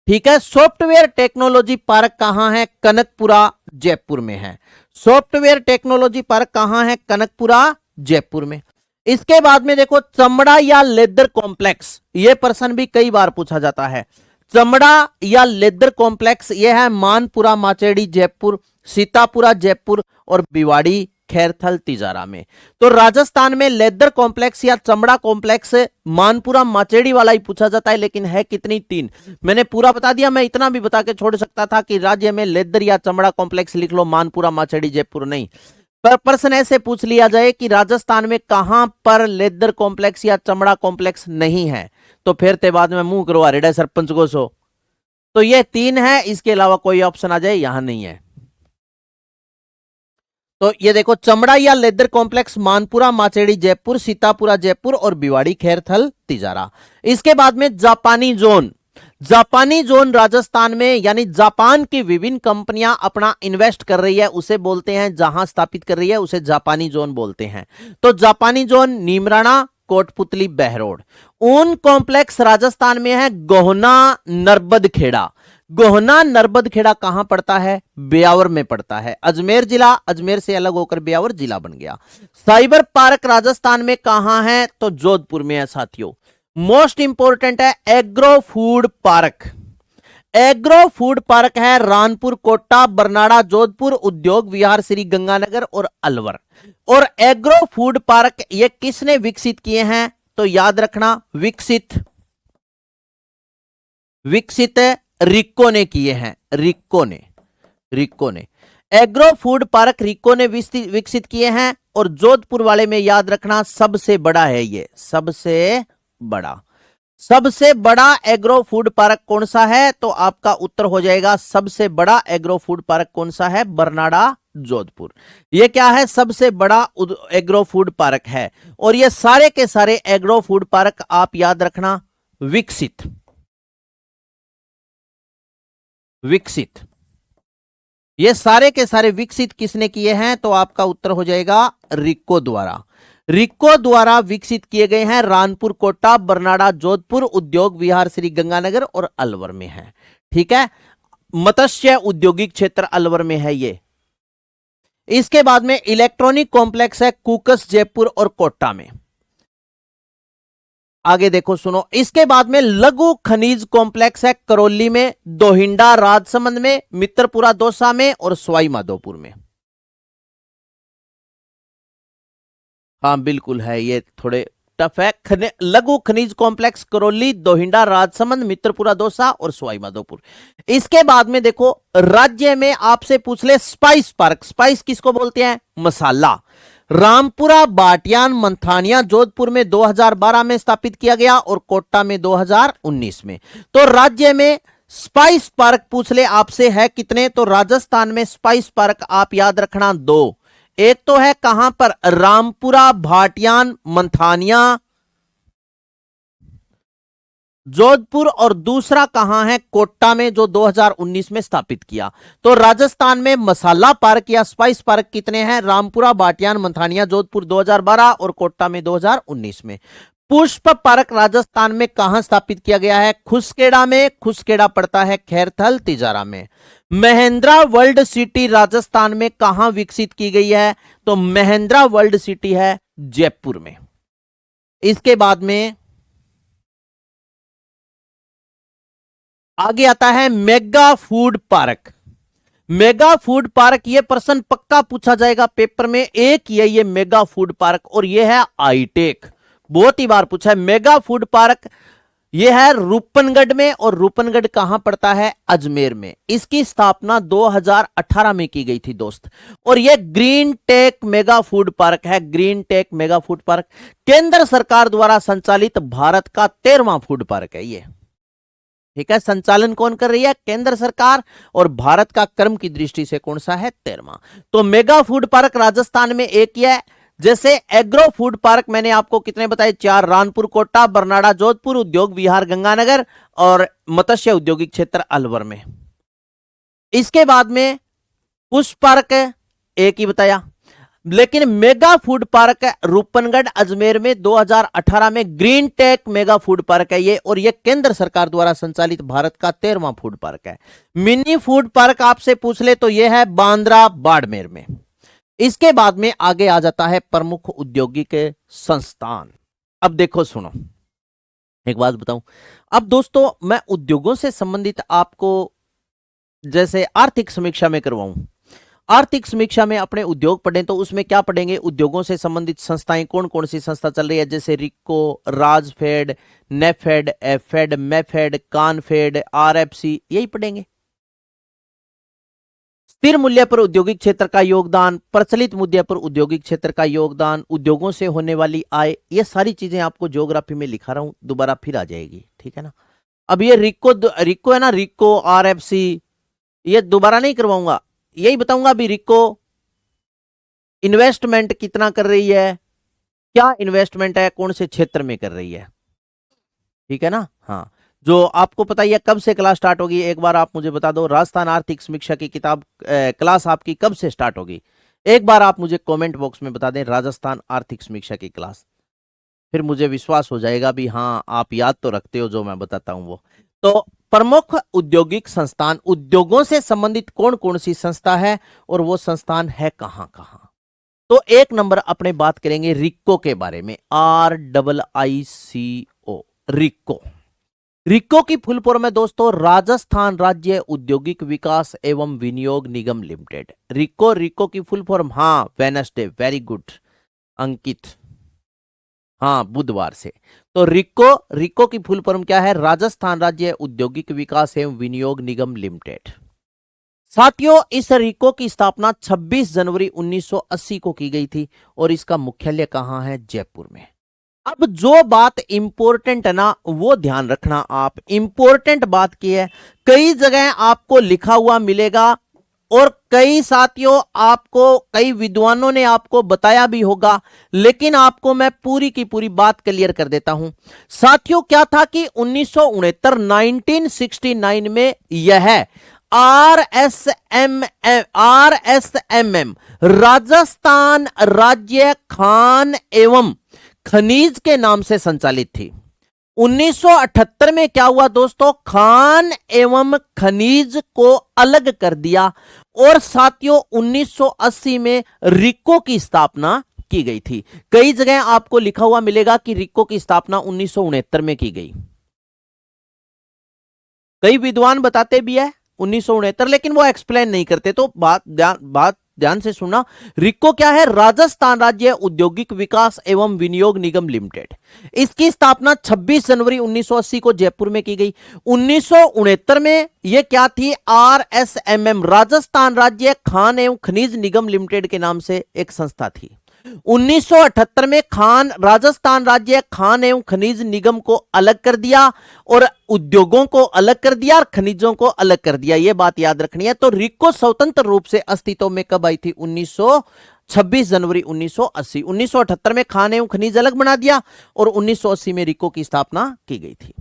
ठीक है। सॉफ्टवेयर टेक्नोलॉजी पार्क कहां है? कनकपुरा जयपुर में है। सॉफ्टवेयर टेक्नोलॉजी पार्क कहां है? कनकपुरा जयपुर में। इसके बाद में देखो चमड़ा या लेदर कॉम्प्लेक्स, यह प्रश्न भी कई बार पूछा जाता है। चमड़ा या लेदर कॉम्प्लेक्स यह है मानपुरा माचेड़ी जयपुर, सीतापुरा जयपुर और बिवाड़ी खैरथल तिजारा में। तो राजस्थान में लेदर कॉम्प्लेक्स या चमड़ा कॉम्प्लेक्स मानपुरा माचेड़ी वाला ही पूछा जाता है, लेकिन है कितनी? 3। मैंने पूरा बता दिया। मैं इतना भी बता के छोड़ सकता था कि राज्य में लेदर या चमड़ा कॉम्प्लेक्स लिख लो, मानपुरा माचेड़ी जयपुर नहीं। पर प्रश्न ऐसे पूछ लिया जाए कि राजस्थान में कहां पर लेदर कॉम्प्लेक्स या चमड़ा कॉम्प्लेक्स नहीं है, तो फिर ते बाद में मुंह करवा रेडा सरपंच को सो। तो ये 3 है, इसके अलावा कोई ऑप्शन आ जाए, यहां नहीं है। तो ये देखो चमड़ा या लेदर कॉम्प्लेक्स मानपुरा माचेड़ी जयपुर, सीतापुरा जयपुर और बिवाड़ी खैरथल तिजारा। इसके बाद में जापानी जोन, जापानी जोन राजस्थान में, यानी जापान की विभिन्न कंपनियां अपना इन्वेस्ट कर रही है, उसे बोलते हैं, जहां स्थापित कर रही है उसे जापानी जोन बोलते हैं। तो जापानी जोन नीमराणा, कोटपुतली बहरोड। ऊन कॉम्प्लेक्स राजस्थान में है गोहना नर्बद खेड़ा। गोहना नर्बद खेड़ा कहां पड़ता है? ब्यावर में पड़ता है। अजमेर जिला, अजमेर से अलग होकर ब्यावर जिला बन गया। साइबर पार्क राजस्थान में कहां है? तो जोधपुर में है साथियों। मोस्ट इंपोर्टेंट है agro food park. Agro food park है रानपुर, कोटा, बरनाड़ा, जोधपुर, उद्योग विहार, श्री गंगानगर और अलवर। और एग्रो फूड पार्क ये किसने विकसित किए हैं? तो याद रखना, विकसित रिक्को ने किए हैं। रिक्को ने एग्रो फूड पार्क रिक्को ने विकसित किए हैं। और जोधपुर वाले में याद रखना सबसे बड़ा है ये, सबसे बड़ा एग्रो फूड पार्क कौन सा है? तो आपका उत्तर हो जाएगा सबसे बड़ा एग्रो फूड पार्क कौन सा है? बरनाड़ा जोधपुर। ये क्या है? सबसे बड़ा एग्रो फूड पार्क है। और ये सारे के सारे एग्रो फूड पार्क आप याद रखना विकसित, ये सारे के सारे विकसित किसने किए हैं? तो आपका उत्तर हो जाएगा रिक्को द्वारा। रिक्को द्वारा विकसित किए गए हैं। रानपुर, कोटा, बरनाड़ा, जोधपुर, उद्योग विहार, श्री गंगानगर और अलवर में है, ठीक है। मत्स्य औद्योगिक क्षेत्र अलवर में है ये। इसके बाद में इलेक्ट्रॉनिक कॉम्प्लेक्स है कुकस जयपुर और कोटा में। आगे देखो सुनो, इसके बाद में लघु खनिज कॉम्प्लेक्स है करौली में, दोहिंडा राजसमंद में, मित्रपुरा दौसा में और सवाई माधोपुर में। हाँ बिल्कुल है, ये थोड़े टफ है। लघु खनिज कॉम्प्लेक्स करौली, दोहिंडा राजसमंद, मित्रपुरा दौसा और सवाई माधोपुर। इसके बाद में देखो राज्य में आपसे पूछ ले स्पाइस पार्क, स्पाइस किसको बोलते हैं? मसाला। रामपुरा, बाटियान, मंथानिया जोधपुर में 2012 में स्थापित किया गया और कोटा में 2019 में। तो राज्य में स्पाइस पार्क पूछ ले आपसे है कितने? तो राजस्थान में स्पाइस पार्क आप याद रखना 2। एक तो है कहां पर? रामपुरा, भाटियान, मंथानिया जोधपुर, और दूसरा कहां है? कोटा में, जो 2019 में स्थापित किया। तो राजस्थान में मसाला पार्क या स्पाइस पार्क कितने हैं? रामपुरा, बाटियान, मंथानिया जोधपुर 2012 और कोटा में 2019 में। पुष्प पार्क राजस्थान में कहां स्थापित किया गया है? खुसखेड़ा में, खुसखेड़ा पड़ता है खैरथल तिजारा में। महेंद्रा वर्ल्ड सिटी राजस्थान में कहां विकसित की गई है? तो महेंद्रा वर्ल्ड सिटी है जयपुर में। इसके बाद में आगे आता है mega food park. Mega food park, ये प्रश्न पक्का पूछा जाएगा पेपर में, एक ही है ये मेगा फूड पार्क, और ये है आईटेक, बहुत ही बार पूछा है। मेगा फूड पार्क ये है रूपनगढ़ में, और रूपनगढ़ कहां पड़ता है? अजमेर में। इसकी स्थापना 2018 में की गई थी दोस्त। और ये green tech mega food park है, green tech mega food park केंद्र सरकार द्वारा संचालित भारत का 13वां फूड पार्क है ये। ठीक है, संचालन कौन कर रही है? केंद्र सरकार, और भारत का क्रम की दृष्टि से कौन सा है? 13वां। तो मेगा फूड पार्क राजस्थान में एक ही है। जैसे एग्रो फूड पार्क मैंने आपको कितने बताए? 4, रानपुर, कोटा, बरनाड़ा, जोधपुर, उद्योग विहार गंगानगर, और मत्स्य औद्योगिक क्षेत्र अलवर में। इसके बाद में पुष्प पार्क एक ही बताया, लेकिन mega food park Roopangarh Ajmer में 2018 में green tech mega food park है ये, और ये केंद्र सरकार द्वारा संचालित भारत का 13वां फूड पार्क है। मिनी फूड पार्क आपसे पूछ ले तो यह है बांद्रा बाड़मेर में। इसके बाद में आगे आ जाता है प्रमुख औद्योगिक संस्थान। अब देखो सुनो, एक बात बताऊं, अब दोस्तों मैं उद्योगों से संबंधित आपको जैसे आर्थिक समीक्षा में करवाऊं, आर्थिक समीक्षा में अपने उद्योग पढ़ें तो उसमें क्या पढ़ेंगे? उद्योगों से संबंधित संस्थाएं कौन कौन सी संस्था चल रही है, जैसे रिक्को, राजफेड, नेफेड, एफेड, मेफेड, कानफेड, आरएफसी, यही पढ़ेंगे। स्थिर मूल्य पर औद्योगिक क्षेत्र का योगदान, प्रचलित मूल्य पर औद्योगिक क्षेत्र का योगदान, उद्योगों से होने वाली आय, ये सारी चीजें आपको ज्योग्राफी में लिखा रहा हूं, दोबारा फिर आ जाएगी। ठीक है ना। अब ये रिक्को है ना, रिक्को, आरएफसी, ये दोबारा नहीं करवाऊंगा, यही बताऊंगा अभी। रिक्को इन्वेस्टमेंट कितना कर रही है, क्या इन्वेस्टमेंट है, कौन से क्षेत्र में कर रही है। ठीक है ना। हाँ, जो आपको पता ही है कब से क्लास स्टार्ट होगी, एक बार आप मुझे बता दो। राजस्थान आर्थिक समीक्षा की किताब क्लास आपकी कब से स्टार्ट होगी, एक बार आप मुझे कमेंट बॉक्स में बता दें, राजस्थान आर्थिक समीक्षा की क्लास। फिर मुझे विश्वास हो जाएगा भी हाँ आप याद तो रखते हो जो मैं बताता हूं वो। तो प्रमुख औद्योगिक संस्थान, उद्योगों से संबंधित कौन कौन सी संस्था है और वो संस्थान है कहां कहां। तो एक नंबर अपने बात करेंगे रिक्को के बारे में, RIICO, रिक्को। रिक्को की फुल फॉर्म है दोस्तों राजस्थान राज्य औद्योगिक विकास एवं विनियोग निगम लिमिटेड। रिक्को की फुल फॉर्म, हाँ वेनसडे, वेरी गुड अंकित, हाँ बुधवार से। तो रिक्को की फुल फॉर्म क्या है? राजस्थान राज्य औद्योगिक विकास एवं विनियोग निगम लिमिटेड। साथियों, इस रिक्को की स्थापना 26 जनवरी 1980 को की गई थी, और इसका मुख्यालय कहां है? जयपुर में। अब जो बात इंपॉर्टेंट है ना वो ध्यान रखना आप, इंपॉर्टेंट बात की है, कई जगह आपको लिखा हुआ मिलेगा, और कई साथियों आपको, कई विद्वानों ने आपको बताया भी होगा, लेकिन आपको मैं पूरी की पूरी बात क्लियर कर देता हूं। साथियों क्या था कि 1969 में यह RSMM राजस्थान राज्य खान एवं खनिज के नाम से संचालित थी। 1978 में क्या हुआ दोस्तों? खान एवं खनिज को अलग कर दिया, और साथियों 1980 में रिक्को की स्थापना की गई थी। कई जगह आपको लिखा हुआ मिलेगा कि रिक्को की स्थापना 1969 में की गई, कई विद्वान बताते भी है 1969, लेकिन वो एक्सप्लेन नहीं करते। तो बात ध्यान से सुनना, रिक्को क्या है? राजस्थान राज्य औद्योगिक विकास एवं विनियोग निगम लिमिटेड। इसकी स्थापना 26 जनवरी 1980 को जयपुर में की गई। 1969 में यह क्या थी? RSMM राजस्थान राज्य खान एवं खनिज निगम लिमिटेड के नाम से एक संस्था थी। 1978 में राजस्थान राज्य खान एवं खनिज निगम को अलग कर दिया, और उद्योगों को अलग कर दिया, और खनिजों को अलग कर दिया। यह बात याद रखनी है। तो रिक्को स्वतंत्र रूप से अस्तित्व में कब आई थी? 26 जनवरी 1980। 1978 में खान एवं खनिज अलग बना दिया, और 1980 में रिक्को की स्थापना की गई थी।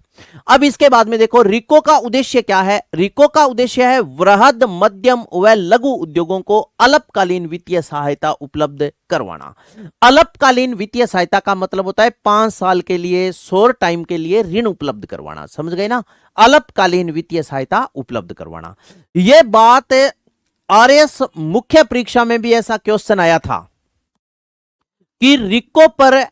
अब इसके बाद में देखो रिक्को का उद्देश्य क्या है? रिक्को का उद्देश्य है वृहद, मध्यम व लघु उद्योगों को अल्पकालीन वित्तीय सहायता उपलब्ध करवाना। अल्पकालीन वित्तीय सहायता का मतलब होता है 5 साल के लिए, शॉर्ट टाइम के लिए ऋण उपलब्ध करवाना। समझ गए ना? अल्पकालीन वित्तीय सहायता उपलब्ध करवाना। यह बात RS मुख्य परीक्षा में भी ऐसा क्वेश्चन आया था कि रिक्को पर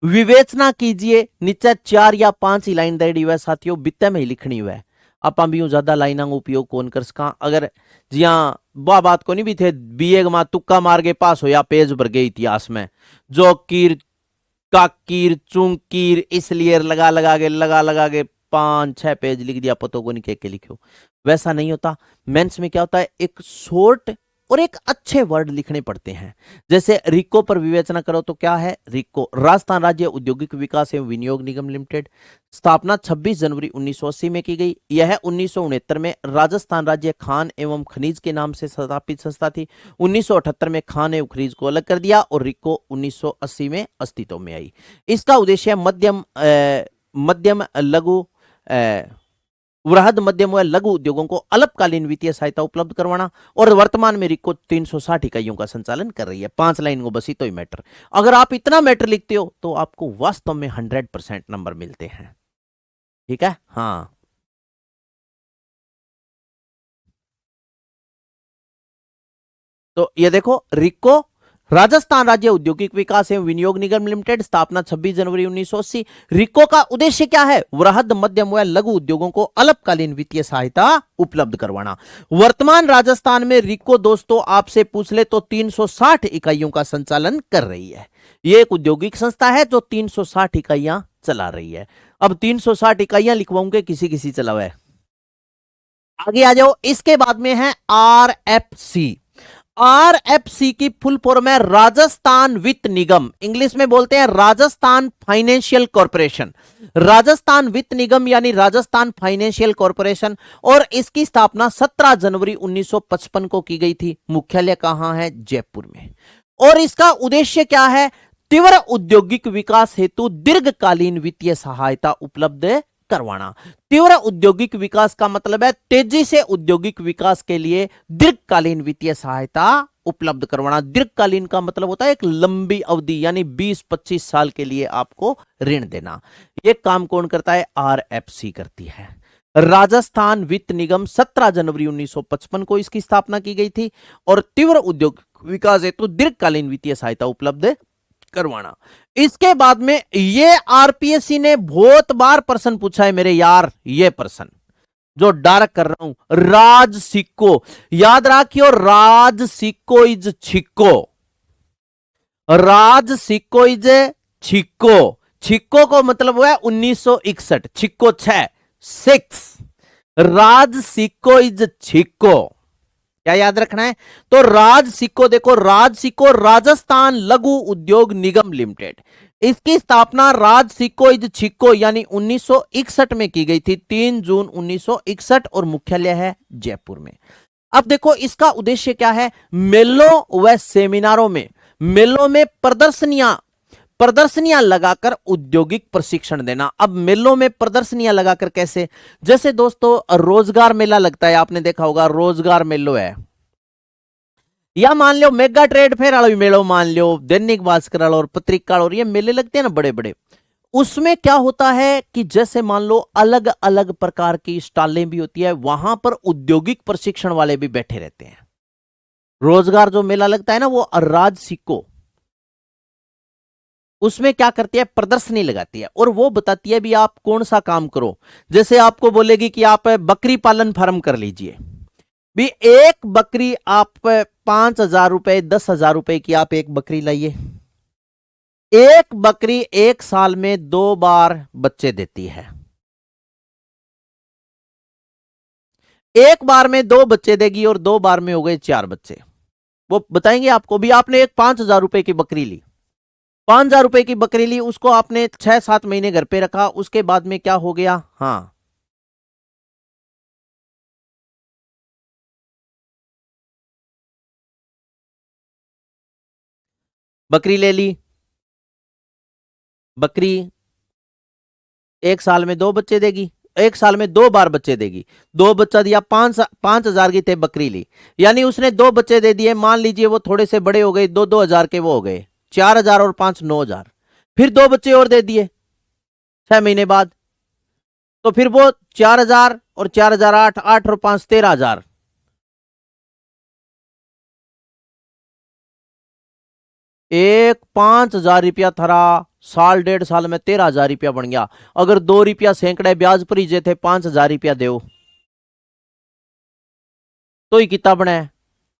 विवेचना कीजिए। नीचे 4 या 5 ही लाइन दे दी हुई है साथियों, बित्ते में ही लिखनी हुई है। आप भी ज्यादा लाइना उपयोग कौन कर सका अगर जिया वह बात को नहीं भी थे बीए मा तुक्का मार के पास होया पेज भर गए इतिहास में जो कीर काकीर चुंकीर इसलिए लगा लगा के 5-6 पेज लिख दिया पतो को नहीं के लिखो वैसा नहीं होता। मेंस में क्या होता है एक शॉर्ट और एक अच्छे वर्ड लिखने पड़ते हैं। जैसे रिको पर विवेचना करो तो क्या है रिको राजस्थान राज्य औद्योगिक विकास एवं विनियोग निगम लिमिटेड स्थापना 26 जनवरी 1980 में की गई। यह 1969 में राजस्थान राज्य खान एवं खनिज के नाम से स्थापित संस्था थी। 1978 में खान एवं खनिज को अलग कर दिया और रिको 1980 में अस्तित्व में आई। इसका उद्देश्य मध्यम लघु वृहद मध्यम व लघु उद्योगों को अल्पकालीन वित्तीय सहायता उपलब्ध करवाना और वर्तमान में रिको 360 इकाइयों का संचालन कर रही है। 5 लाइन को बस इतना ही मैटर। अगर आप इतना मैटर लिखते हो तो आपको वास्तव में 100% नंबर मिलते हैं। ठीक है हाँ तो ये देखो रिको राजस्थान राज्य औद्योगिक विकास एवं विनियोग निगम लिमिटेड स्थापना 26 जनवरी 1980। रिको का उद्देश्य क्या है वृहद मध्यम व लघु उद्योगों को अल्पकालीन वित्तीय सहायता उपलब्ध करवाना। वर्तमान राजस्थान में रिको दोस्तों आपसे पूछ ले तो 360 इकाइयों का संचालन कर रही है। यह एक औद्योगिक संस्था है जो 360 इकाइयां चला रही है। अब 360 इकाइयां लिखवाऊंगे किसी किसी चलावे। आगे आ जाओ। इसके बाद में है RFC। RFC की फुल फॉर्म है राजस्थान वित्त निगम। इंग्लिश में बोलते हैं राजस्थान फाइनेंशियल कॉर्पोरेशन। राजस्थान वित्त निगम यानी राजस्थान फाइनेंशियल कॉर्पोरेशन और इसकी स्थापना 17 जनवरी 1955 को की गई थी। मुख्यालय कहां है जयपुर में। और इसका उद्देश्य क्या है तीव्र औद्योगिक विकास हेतु दीर्घकालीन वित्तीय सहायता उपलब्ध करवाना। तीव्र औद्योगिक विकास का मतलब है तेजी से औद्योगिक विकास के लिए दीर्घकालीन वित्तीय सहायता उपलब्ध करवाना। दीर्घकालीन का मतलब होता है एक लंबी अवधि यानी 20-25 साल के लिए आपको ऋण देना। यह काम कौन करता है RFC करती है। राजस्थान वित्त निगम 17 जनवरी 1955 को इसकी स्थापना की गई थी और तीव्र औद्योगिक विकास हेतु दीर्घकालीन वित्तीय सहायता उपलब्ध करवाना। इसके बाद में ये RPSC ने बहुत बार प्रश्न पूछा है मेरे यार। ये प्रश्न जो डायरेक्ट कर रहा हूं राज सिक्को याद रखियो राज सिक्को इज छिक्को। Raj सिक्को is छिक्को। छिक्को को मतलब हुआ 1961 छिक्को 6 राज सिक्को इज छिक्को। क्या याद रखना है तो राज सिक्को देखो राज सिक्को राजस्थान लघु उद्योग निगम लिमिटेड। इसकी स्थापना राज सिक्को इज छिक्को यानी 1961 में की गई थी 3 जून 1961 और मुख्यालय है जयपुर में। अब देखो इसका उद्देश्य क्या है मेलों व सेमिनारों में प्रदर्शनियां लगाकर औद्योगिक प्रशिक्षण देना। अब मेलों में प्रदर्शनियां लगाकर कैसे जैसे दोस्तों रोजगार मेला लगता है आपने देखा होगा रोजगार मेलो है या मान लो मेगा ट्रेड फेयर वाला भी मेलो मान लो दैनिक भास्कर और पत्रिका और ये मेले लगते हैं ना बड़े बड़े। उसमें क्या होता है कि जैसे मान लो अलग अलग प्रकार की स्टॉलें भी होती है वहां पर औद्योगिक प्रशिक्षण वाले भी बैठे रहते हैं। रोजगार जो मेला लगता है ना वो राज सिक्को उसमें क्या करती है प्रदर्शनी लगाती है और वो बताती है भी आप कौन सा काम करो। जैसे आपको बोलेगी कि आप बकरी पालन फार्म कर लीजिए भी एक बकरी आप 5,000 रुपए 10,000 रुपए की आप एक बकरी लाइए। एक बकरी एक साल में 2 बार बच्चे देती है। एक बार में 2 बच्चे देगी और 2 बार में हो गए 4 बच्चे। वो बताएंगे आपको भी आपने एक 5,000 रुपए की बकरी ली 5,000 रुपए की बकरी ली उसको आपने 6-7 महीने घर पे रखा उसके बाद में क्या हो गया। हाँ बकरी ले ली बकरी एक साल में 2 बच्चे देगी एक साल में 2 बार बच्चे देगी 2 बच्चा दिया 5,000 की थे बकरी ली यानी उसने 2 बच्चे दे दिए। मान लीजिए वो थोड़े से बड़े हो गए 2-2 हजार के वो हो गए 4,000 और 5 9,000 फिर 2 बच्चे और दे दिए 6 महीने बाद तो फिर वो 4,000 और 4,000 8 और 5 13,000 एक 5,000 रुपया थरा साल 1.5 साल में 13,000 रुपया बन गया। अगर 2 रुपया सैकड़े ब्याज पर ही जे थे 5,000 रुपया दो तो ही कितना बनाए,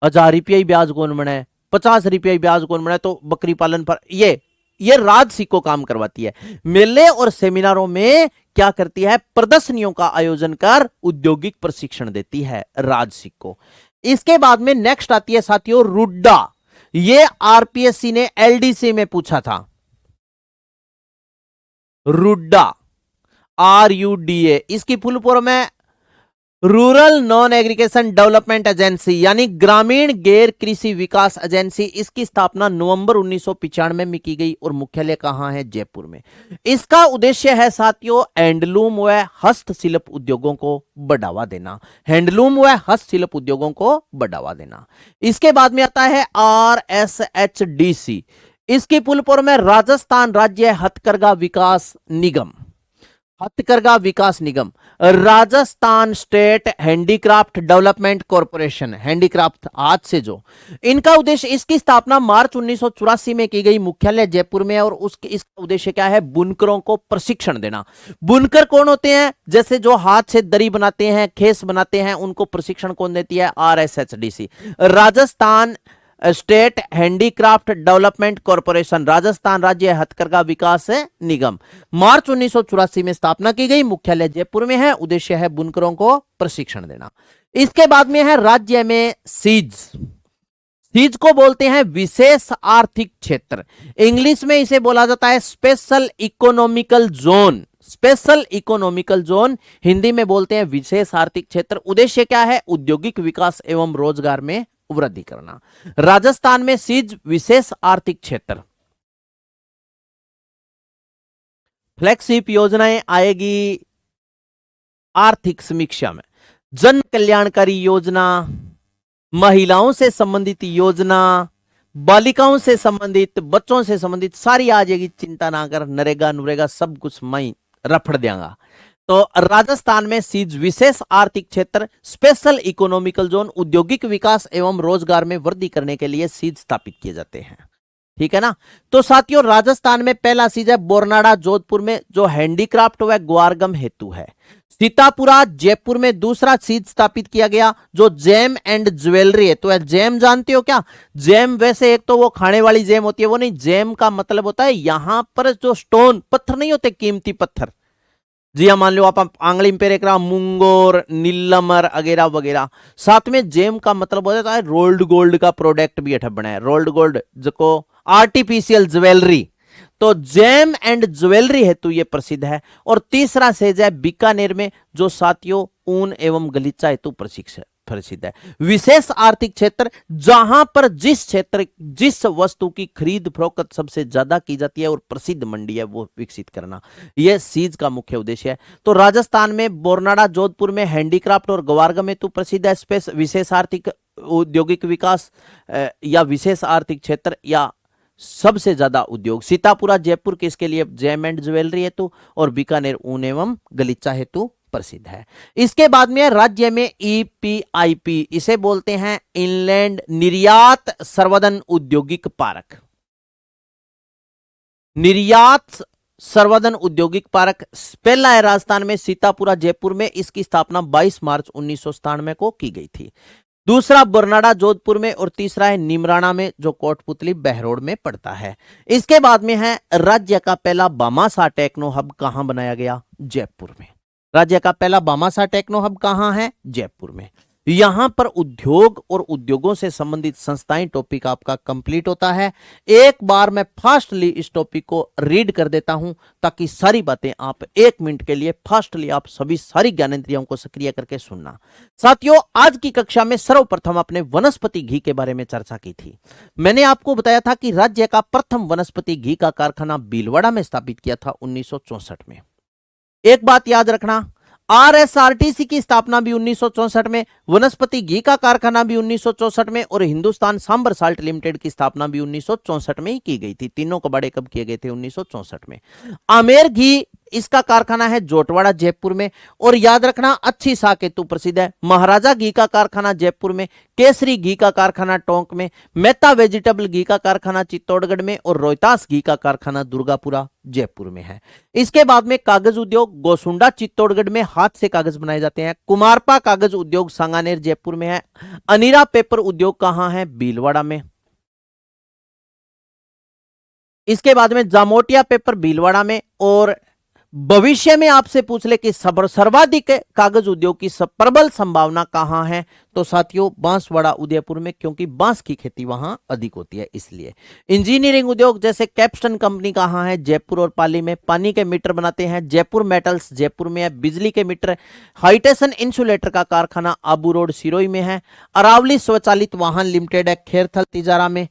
1000 रुपया ब्याज कौन बनाए, 50 रुपया ब्याज कौन बनाए। तो बकरी पालन पर ये राज सिक्को काम करवाती है। मेले और सेमिनारों में क्या करती है, प्रदर्शनियों का आयोजन कर औद्योगिक प्रशिक्षण देती है राज सिक्को। इसके बाद में नेक्स्ट आती है साथियों रुड्डा। ये आरपीएससी ने एलडीसी में पूछा था। रुड्डा, RUDA, इसकी फुल फॉर्म है रूरल नॉन एग्रीकेशन डेवलपमेंट एजेंसी, यानी ग्रामीण गैर कृषि विकास एजेंसी। इसकी स्थापना नवंबर 1995 में की गई और मुख्यालय कहां है, जयपुर में। इसका उद्देश्य है साथियों हैंडलूम व हस्तशिल्प उद्योगों को बढ़ावा देना, हैंडलूम व हस्तशिल्प उद्योगों को बढ़ावा देना। इसके बाद में आता है RSHDC। इसकी फुल फॉर्म है राजस्थान राज्य हथकरघा विकास निगम, हथकरघा विकास निगम। Rajasthan state handicraft development corporation, handicraft हाथ से जो। इनका उद्देश्य, इसकी स्थापना मार्च 1984 में की गई, मुख्यालय जयपुर में। और इसका उद्देश्य क्या है, बुनकरों को प्रशिक्षण देना। बुनकर कौन होते हैं, जैसे जो हाथ से दरी बनाते हैं, खेस बनाते हैं, उनको प्रशिक्षण कौन देती है, RSHDC, Rajasthan state handicraft development corporation, Rajasthan राज्य हथकरघा विकास निगम। मार्च 1984 में स्थापना की गई, मुख्यालय जयपुर में है। उद्देश्य है बुनकरों को प्रशिक्षण देना। इसके बाद में है राज्य में सीज। सीज को बोलते हैं विशेष आर्थिक क्षेत्र, इंग्लिश में इसे बोला जाता है special economical zone, special economical zone, Hindi में बोलते हैं विशेष आर्थिक क्षेत्र। उद्देश्य क्या है, औद्योगिक विकास एवं रोजगार में वृद्धि करना। राजस्थान में सीज विशेष आर्थिक क्षेत्र। फ्लैगशिप योजनाएं आएगी आर्थिक समीक्षा में, जन कल्याणकारी योजना, महिलाओं से संबंधित योजना, बालिकाओं से संबंधित, बच्चों से संबंधित सारी आ जाएगी, चिंता ना कर। नरेगा नुरेगा सब कुछ मैं रफड़ देंगा। तो राजस्थान में सीज विशेष आर्थिक क्षेत्र, स्पेशल इकोनॉमिकल जोन, औद्योगिक विकास एवं रोजगार में वृद्धि करने के लिए सीज स्थापित किए जाते हैं। ठीक है ना। तो साथियों राजस्थान में पहला सीज है बोरनाड़ा जोधपुर में, जो हैंडीक्राफ्ट व ग्वारगम हेतु है। सीतापुरा जयपुर में दूसरा सीज स्थापित किया गया, जो जेम एंड ज्वेलरी है। तो जेम जानते हो क्या, जेम वैसे एक तो वो खाने वाली जेम होती है, वो नहीं, जेम का मतलब होता है यहां पर जो स्टोन पत्थर नहीं होते, कीमती पत्थर। जी हाँ, मान लो आप आंगली में पेरे मुंगोर, नीलमर वगैरह वगैरह। साथ में जेम का मतलब हो जाता है रोल्ड गोल्ड का प्रोडक्ट भी अठब बना है, रोल्ड गोल्ड जो आर्टिफिशियल ज्वेलरी। तो जेम एंड ज्वेलरी हेतु ये प्रसिद्ध है। और तीसरा सेज है बीकानेर में, जो साथियों ऊन एवं गलीचा हेतु प्रसिद्ध है। विशेष आर्थिक क्षेत्र, जहां पर जिस वस्तु की खरीद फरोख्त सबसे ज्यादा की जाती है और प्रसिद्ध मंडी है, वो विकसित करना, यह सीज का मुख्य उद्देश्य है। तो राजस्थान में बोरनाड़ा जोधपुर में हैंडीक्राफ्ट और ग्वारगम हेतु प्रसिद्ध है। विशेष आर्थिक औद्योगिक विकास या विशेष आर्थिक क्षेत्र या सबसे ज्यादा उद्योग। सीतापुरा जयपुर किसके लिए, जेम एंड ज्वेलरी हेतु, और बीकानेर ऊन एवं गलीचा हेतु प्रसिद्ध है। इसके बाद में राज्य में EPIP, इसे बोलते हैं इनलैंड निर्यात संवर्धन औद्योगिक पार्क, निर्यात संवर्धन औद्योगिक पार्क पहला है राजस्थान में, सीतापुरा जयपुर में। इसकी स्थापना 22 मार्च 1997 को की गई थी। दूसरा बरनाड़ा जोधपुर में, और तीसरा है निमराना में, जो कोटपुतली बहरोड में पड़ता है। इसके बाद में है राज्य का पहला बामासा टेक्नो हब कहां बनाया गया, जयपुर में। राज्य का पहला बामासा टेक्नो हब कहां है, जयपुर में। यहां पर उद्योग और उद्योगों से संबंधित संस्थाएं टॉपिक आपका कंप्लीट होता है। एक बार मैं फास्टली इस टॉपिक को रीड कर देता हूं, ताकि सारी बातें आप 1 मिनट के लिए फास्टली आप सभी सारी ज्ञानेंद्रियों को सक्रिय करके सुनना। साथियों आज की कक्षा में सर्वप्रथम आपने वनस्पति घी के बारे में चर्चा की थी। मैंने आपको बताया था कि राज्य का प्रथम वनस्पति घी का कारखाना भीलवाड़ा में स्थापित किया था 1964 में। एक बात याद रखना, RSRTC की स्थापना भी 1964 में, वनस्पति घी का कारखाना भी 1964 में, और हिंदुस्तान सांबर साल्ट लिमिटेड की स्थापना भी 1964 में ही की गई थी। तीनों कबाड़े कब किए गए थे, 1964 में। आमेर घी इसका कारखाना है जोटवाड़ा जयपुर में। और याद रखना अच्छी साख हेतु प्रसिद्ध है महाराजा घी का कारखाना जयपुर में, केसरी घी का कारखाना टोंक में, मेहता वेजिटेबल घी का कारखाना चित्तौड़गढ़ में और रोहतास घी का कारखाना दुर्गापुरा जयपुर में है। इसके बाद में कागज उद्योग गोसुंडा चित्तौड़गढ़ में हाथ से कागज बनाए जाते हैं। कुमारपा कागज उद्योग सांगानेर जयपुर में है। अनीरा पेपर उद्योग कहां है? भीलवाड़ा में। इसके बाद में जामोटिया पेपर भीलवाड़ा में। और भविष्य में आपसे पूछ ले कि सर्वाधिक कागज उद्योग की प्रबल संभावना कहां है, तो साथियों बांसवाड़ा उदयपुर में, क्योंकि बांस की खेती वहां अधिक होती है इसलिए। इंजीनियरिंग उद्योग जैसे कैप्स्टन कंपनी कहां है? जयपुर और पाली में। पानी के मीटर बनाते हैं जयपुर मेटल्स जयपुर में है। बिजली के मीटर हाइटेसन इंसुलेटर का कारखाना आबू रोड सिरोही में है। अरावली स्वचालित वाहन लिमिटेड है खेरथल तिजारा में।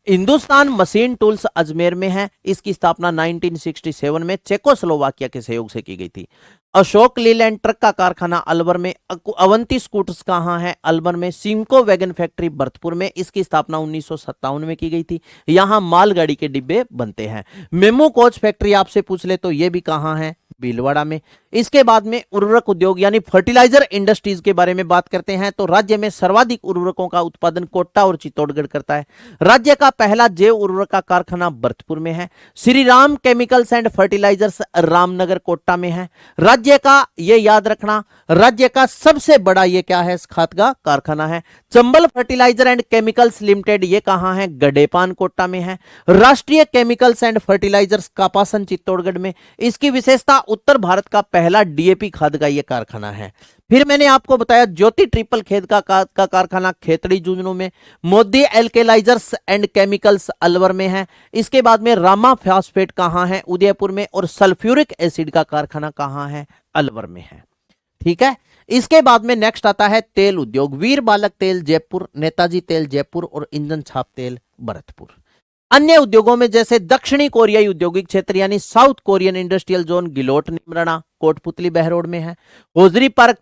हिंदुस्तान मशीन टूल्स अजमेर में है। इसकी स्थापना 1967 में चेकोस्लोवाकिया के सहयोग से की गई थी। अशोक लीलैंड ट्रक का कारखाना अलवर में। अवंती स्कूटर्स कहां है? अलवर में। सिमको वैगन फैक्ट्री भरतपुर में। इसकी स्थापना 1957 में की गई थी। यहां मालगाड़ी के डिब्बे बनते हैं। मेमू कोच फैक्ट्री आपसे पूछ ले तो यह भी कहां है? भीलवाड़ा में। इसके बाद में उर्वरक उद्योग यानी फर्टिलाइजर इंडस्ट्रीज के बारे में बात करते हैं तो राज्य में सर्वाधिक उर्वरकों का उत्पादन कोटा और चित्तौड़गढ़ करता है। राज्य का पहला जैव उर्वरक का कारखाना भरतपुर में है। Shri Ram Chemicals and Fertilisers Ramnagar Kota में है। राज्य का ये याद रखना, राज्य का सबसे बड़ा ये क्या है? खाद का कारखाना है। Chambal Fertiliser and Chemicals Limited ये कहां है? गडेपान कोटा में है। Rashtriya Chemicals and Fertilisers Kapasan Chittorgarh में। इसकी विशेषता उत्तर भारत का पहला डीएपी खाद का यह कारखाना है। फिर मैंने आपको बताया ज्योति ट्रिपल खेत का कारखाना खेतड़ी झुंझुनू में। मोदी एल्केलाइजर्स एंड केमिकल्स अलवर में है। इसके बाद में रामा फास्फेट कहां है? उदयपुर में। और सल्फ्यूरिक एसिड का कारखाना कहां है? अलवर में है। ठीक है। इसके बाद में नेक्स्ट आता है तेल उद्योग। वीर बालक तेल जयपुर, नेताजी तेल जयपुर और इंजन छाप तेल भरतपुर। अन्य उद्योगों में जैसे दक्षिणी कोरियाई औद्योगिक क्षेत्र यानी south Korean industrial zone Guillot Neemrana Kotputli Behror में है। होजरी पार्क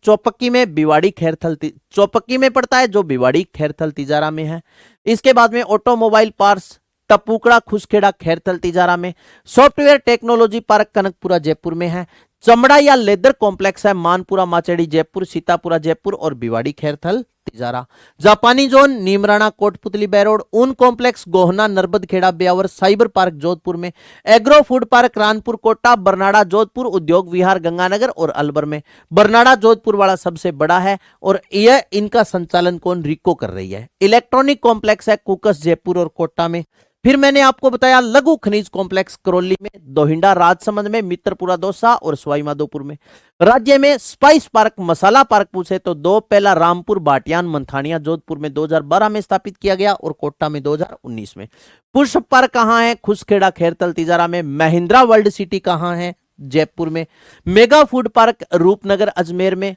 चौपक्की में। भिवाड़ी खैरथल चौपक्की में पड़ता है जो भिवाड़ी खैरथल तिजारा में है। इसके बाद में ऑटोमोबाइल पार्ट्स टपुकड़ा खुसखेड़ा खैरथल तिजारा में। Software technology park Kanakapura Jaipur में है। चमड़ा या लेदर कॉम्प्लेक्स है मानपुरा माचेड़ी जयपुर, सीतापुरा जयपुर और भिवाड़ी खैरथल तिजारा। जापानी जोन नीमराना कोटपुतली बैरोड। ऊन complex Gohana Narbadkhera Beawar. Cyber park Jodhpur में। Agro food park Ranpur Kota Barnada Jodhpur. Udyog Vihar Ganganagar और अलवर में। बरनाड़ा जोधपुर वाला सबसे बड़ा है और यह इनका संचालन कौन? रिको कर रही है। इलेक्ट्रॉनिक कॉम्प्लेक्स है कुकस जयपुर और कोटा में। फिर मैंने आपको बताया लघु खनिज कॉम्प्लेक्स करौली में, दोहिंडा राजसमंद में, मित्रपुरा दौसा और सवाई माधोपुर में। राज्य में स्पाइस पार्क मसाला पार्क पूछे तो दो, पहला रामपुर बाटियान मंथानिया जोधपुर में 2012 में स्थापित किया गया और कोटा में 2019 में। पुष्प पार्क कहां है? खुसखेड़ा खैरथल तिजारा में। महिंद्रा वर्ल्ड सिटी कहां है? जयपुर में। Mega food park Roopnagar Ajmer में,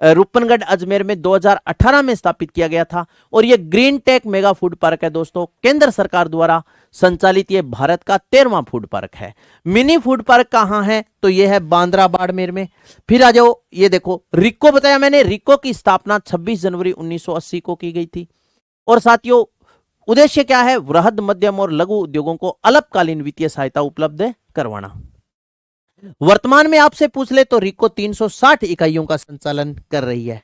रूपनगढ़ अजमेर में 2018 में स्थापित किया गया था। और यह green tech mega food park है दोस्तों, केंद्र सरकार द्वारा संचालित यह भारत का 13वां फूड पार्क है। मिनी फूड पार्क कहां है? तो यह है बांद्रा बाड़मेर में। फिर आ जाओ, ये देखो रिको बताया मैंने, रिको की स्थापना 26 जनवरी 1980 को की गई थी। और साथियों उद्देश्य क्या है? वृहद मध्यम और लघु उद्योगों को अल्पकालीन वित्तीय सहायता उपलब्ध करवाना। वर्तमान में आपसे पूछ ले तो रिको 360 इकाइयों का संचालन कर रही है।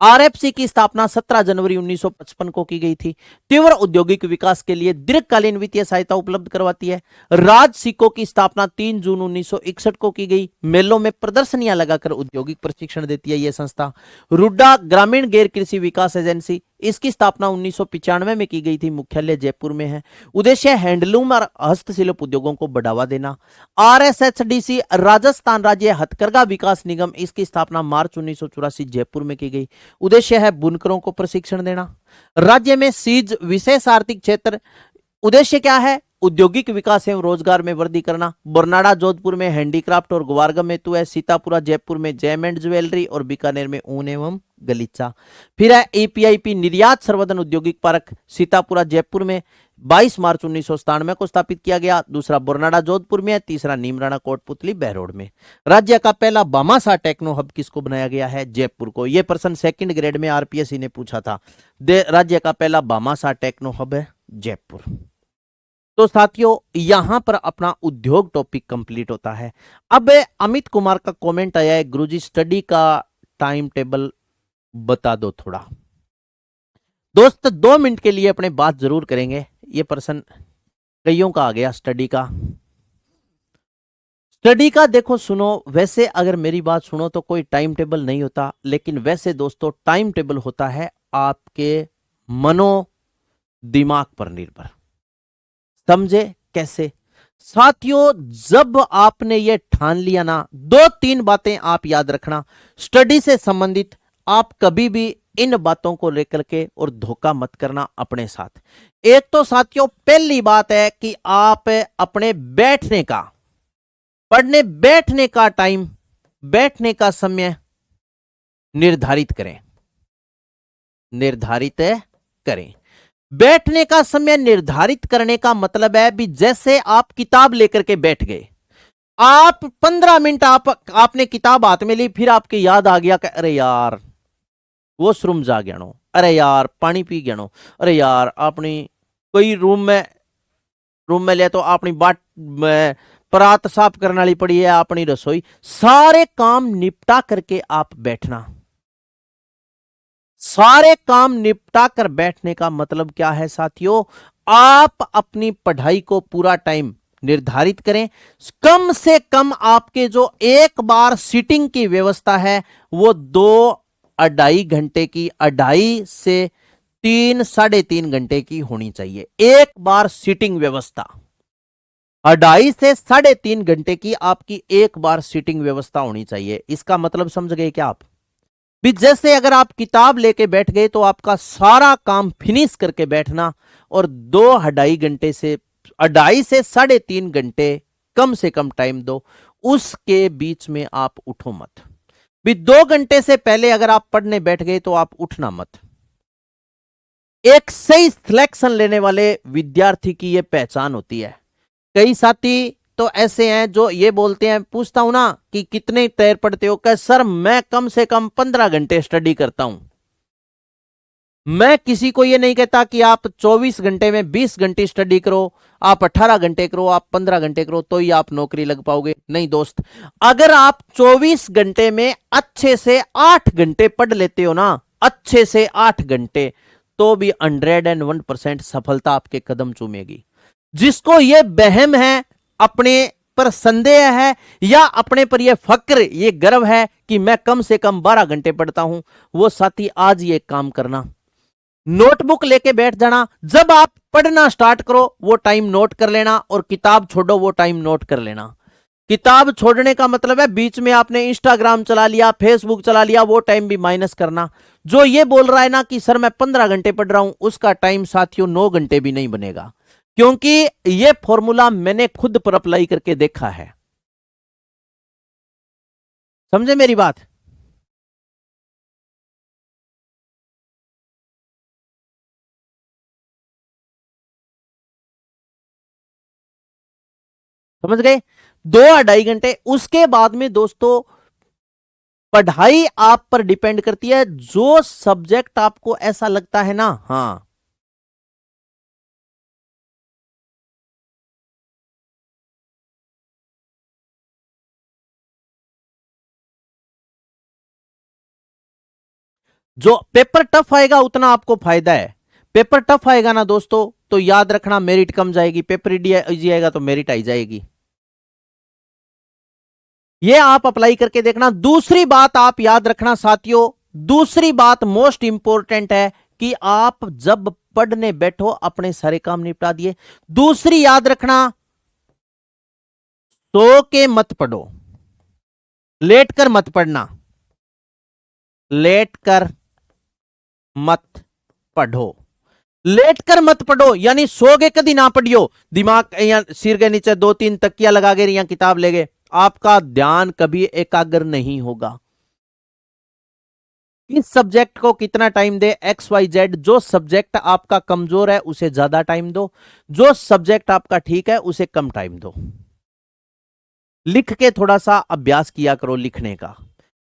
आरएफसी की स्थापना 17 जनवरी 1955 को की गई थी। तीव्र औद्योगिक विकास के लिए दीर्घकालीन वित्तीय सहायता उपलब्ध करवाती है। राज सिको की स्थापना 3 जून 1961 को की गई। मेलों में प्रदर्शनियां लगाकर औद्योगिक प्रशिक्षण देती है यह संस्था। रुड्डा ग्रामीण गैर कृषि विकास एजेंसी, इसकी स्थापना 1995 में की गई थी। मुख्यालय जयपुर में है। उद्देश्य हैंडलूम और हस्तशिल्प उद्योगों को बढ़ावा देना। आरएसएचडीसी राजस्थान राज्य हथकरघा विकास निगम, इसकी स्थापना मार्च 1984 जयपुर में की गई। उद्देश्य है बुनकरों को प्रशिक्षण देना। राज्य में सीज विशेष आर्थिक क्षेत्र, उद्देश्य क्या है? औद्योगिक विकास एवं रोजगार में वृद्धि करना। बरनाड़ा जोधपुर में हैंडीक्राफ्ट और ग्वारगम हेतु है। सीतापुरा जयपुर में जैम एंड ज्वेलरी और बीकानेर में ऊन एवं गलीचा। फिर है एपीआईपी निर्यात संवर्धन औद्योगिक पार्क, सीतापुरा जयपुर में 22 मार्च 1997 को स्थापित किया गया। दूसरा बरनाड़ा जोधपुर में है। तीसरा नीमराना कोटपुतली बहरोड में। राज्य का पहला बामासा टेक्नो हब किसको बनाया गया है? जयपुर को। यह प्रश्न सेकंड ग्रेड में आरपीएससी ने पूछा था। राज्य का पहला बामासा टेक्नो हब है जयपुर। तो साथियों यहां पर अपना उद्योग टॉपिक कंप्लीट होता है। अब अमित कुमार का कमेंट आया है, गुरुजी स्टडी का टाइम टेबल बता दो थोड़ा। दोस्त 2 मिनट के लिए अपने बात जरूर करेंगे। ये पर्सन कईयों का आ गया स्टडी का। स्टडी का देखो सुनो, वैसे अगर मेरी बात सुनो तो कोई टाइम टेबल नहीं होता, लेकिन वैसे दोस्तों टाइम टेबल होता है आपके मनो दिमाग पर निर्भर। समझे कैसे? साथियों जब आपने ये ठान लिया ना, 2-3 बातें आप याद रखना स्टडी से संबंधित, आप कभी भी इन बातों को लेकर के और धोखा मत करना अपने साथ। एक तो साथियों पहली बात है कि आप अपने बैठने का, पढ़ने बैठने का टाइम, बैठने का समय निर्धारित करें। निर्धारित करें। बैठने का समय निर्धारित करने का मतलब है भी जैसे आप किताब लेकर के बैठ गए, आप 15 मिनट आपने किताब हाथ में ली, फिर आपके याद आ गया कि अरे यार वॉशरूम जा गया नो, अरे यार पानी पी गया नो, अरे यार अपनी कोई रूम में ले तो अपनी बाट में परात साफ करने वाली पड़ी है, अपनी रसोई, सारे काम निपटा करके आप बैठना। सारे काम निपटा कर बैठने का मतलब क्या है साथियों? आप अपनी पढ़ाई को पूरा टाइम निर्धारित करें। कम से कम आपके जो एक बार सीटिंग की व्यवस्था है वो 2-2.5 घंटे की, 2.5 से 3, 3.5 घंटे की होनी चाहिए। एक बार सीटिंग व्यवस्था 2.5 से 3.5 घंटे की आपकी एक बार सीटिंग व्यवस्था होनी चाहिए। इसका मतलब समझ गए क्या आप? भी जैसे अगर आप किताब लेके बैठ गए तो आपका सारा काम फिनिश करके बैठना, और 2-2.5 से 3.5 घंटे कम से कम टाइम दो, उसके बीच में आप उठो मत। भी 2 घंटे से पहले अगर आप पढ़ने बैठ गए तो आप उठना मत। एक सही सिलेक्शन लेने वाले विद्यार्थी की यह पहचान होती है। कई साथी तो ऐसे हैं जो ये बोलते हैं, पूछता हूं ना कि कितने देर पढ़ते हो, कह सर मैं कम से कम 15 घंटे स्टडी करता हूं। मैं किसी को ये नहीं कहता कि आप 24 घंटे में 20 घंटे स्टडी करो, आप 18 घंटे करो, आप 15 घंटे करो तो ही आप नौकरी लग पाओगे। नहीं दोस्त, अगर आप 24 घंटे में अच्छे से 8 घंटे पढ़ लेते हो ना, अच्छे से 8 घंटे, तो भी 101% सफलता आपके कदम चूमेगी। जिसको ये बहम है, अपने पर संदेह है, या अपने पर यह फक्र, ये गर्व है कि मैं कम से कम 12 घंटे पढ़ता हूं, वो साथी आज ये काम करना, नोटबुक लेके बैठ जाना। जब आप पढ़ना स्टार्ट करो वो टाइम नोट कर लेना, और किताब छोड़ो वो टाइम नोट कर लेना। किताब छोड़ने का मतलब है बीच में आपने इंस्टाग्राम चला लिया, फेसबुक चला लिया, वो टाइम भी माइनस करना। जो ये बोल रहा है ना कि सर मैं 15 घंटे पढ़ रहा हूं, उसका टाइम साथियों 9 घंटे भी नहीं बनेगा, क्योंकि यह फॉर्मूला मैंने खुद पर अप्लाई करके देखा है। समझे मेरी बात? समझ गए? 2-2.5 घंटे। उसके बाद में दोस्तों पढ़ाई आप पर डिपेंड करती है। जो सब्जेक्ट आपको ऐसा लगता है ना, हाँ जो पेपर टफ आएगा उतना आपको फायदा है। पेपर टफ आएगा ना दोस्तों तो याद रखना मेरिट कम जाएगी, पेपर इजी आएगा तो मेरिट आई जाएगी। ये आप अप्लाई करके देखना। दूसरी बात आप याद रखना साथियों, दूसरी बात मोस्ट इंपॉर्टेंट है कि आप जब पढ़ने बैठो अपने सारे काम निपटा दिए। दूसरी याद रखना, सो के मत पढ़ो, लेट कर मत पढ़ना, लेट कर मत पढ़ो। लेट कर मत पढ़ो यानी सो के कभी ना पढ़ियो, दिमाग या सिर के नीचे 2-3 तकिया लगा के या किताब ले गए, आपका ध्यान कभी एकाग्र नहीं होगा। इस सब्जेक्ट को कितना टाइम दे, XYZ। जो सब्जेक्ट आपका कमजोर है उसे ज्यादा टाइम दो, जो सब्जेक्ट आपका ठीक है उसे कम टाइम दो। लिख के थोड़ा सा अभ्यास किया करो लिखने का।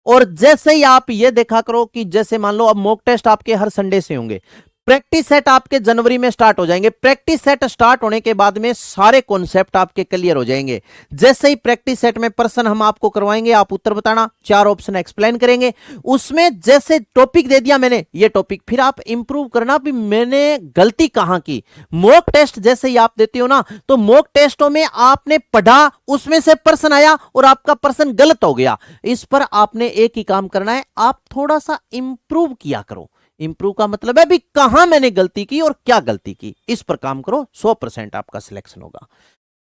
और जैसे ही आप ये देखा करो कि जैसे मान लो अब मॉक टेस्ट आपके हर संडे से होंगे, प्रैक्टिस सेट आपके जनवरी में स्टार्ट हो जाएंगे। प्रैक्टिस सेट स्टार्ट होने के बाद में सारे कॉन्सेप्ट आपके क्लियर हो जाएंगे। जैसे ही प्रैक्टिस सेट में प्रश्न हम आपको करवाएंगे, आप उत्तर बताना, 4 ऑप्शन एक्सप्लेन करेंगे। उसमें जैसे टॉपिक दे दिया मैंने, ये टॉपिक, फिर आप इंप्रूव करना भी मैंने गलती कहां की। मॉक टेस्ट जैसे ही आप देते हो ना, तो मॉक टेस्टों में आपने पढ़ा, उसमें से प्रश्न आया और आपका प्रश्न गलत हो गया। इस पर आपने एक ही काम करना है, आप थोड़ा सा इंप्रूव किया करो। इंप्रूव का मतलब है भी कहां मैंने गलती की और क्या गलती की, इस पर काम करो, 100% आपका सिलेक्शन होगा।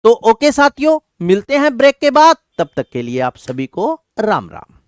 तो ओके साथियों, मिलते हैं ब्रेक के बाद, तब तक के लिए आप सभी को राम राम।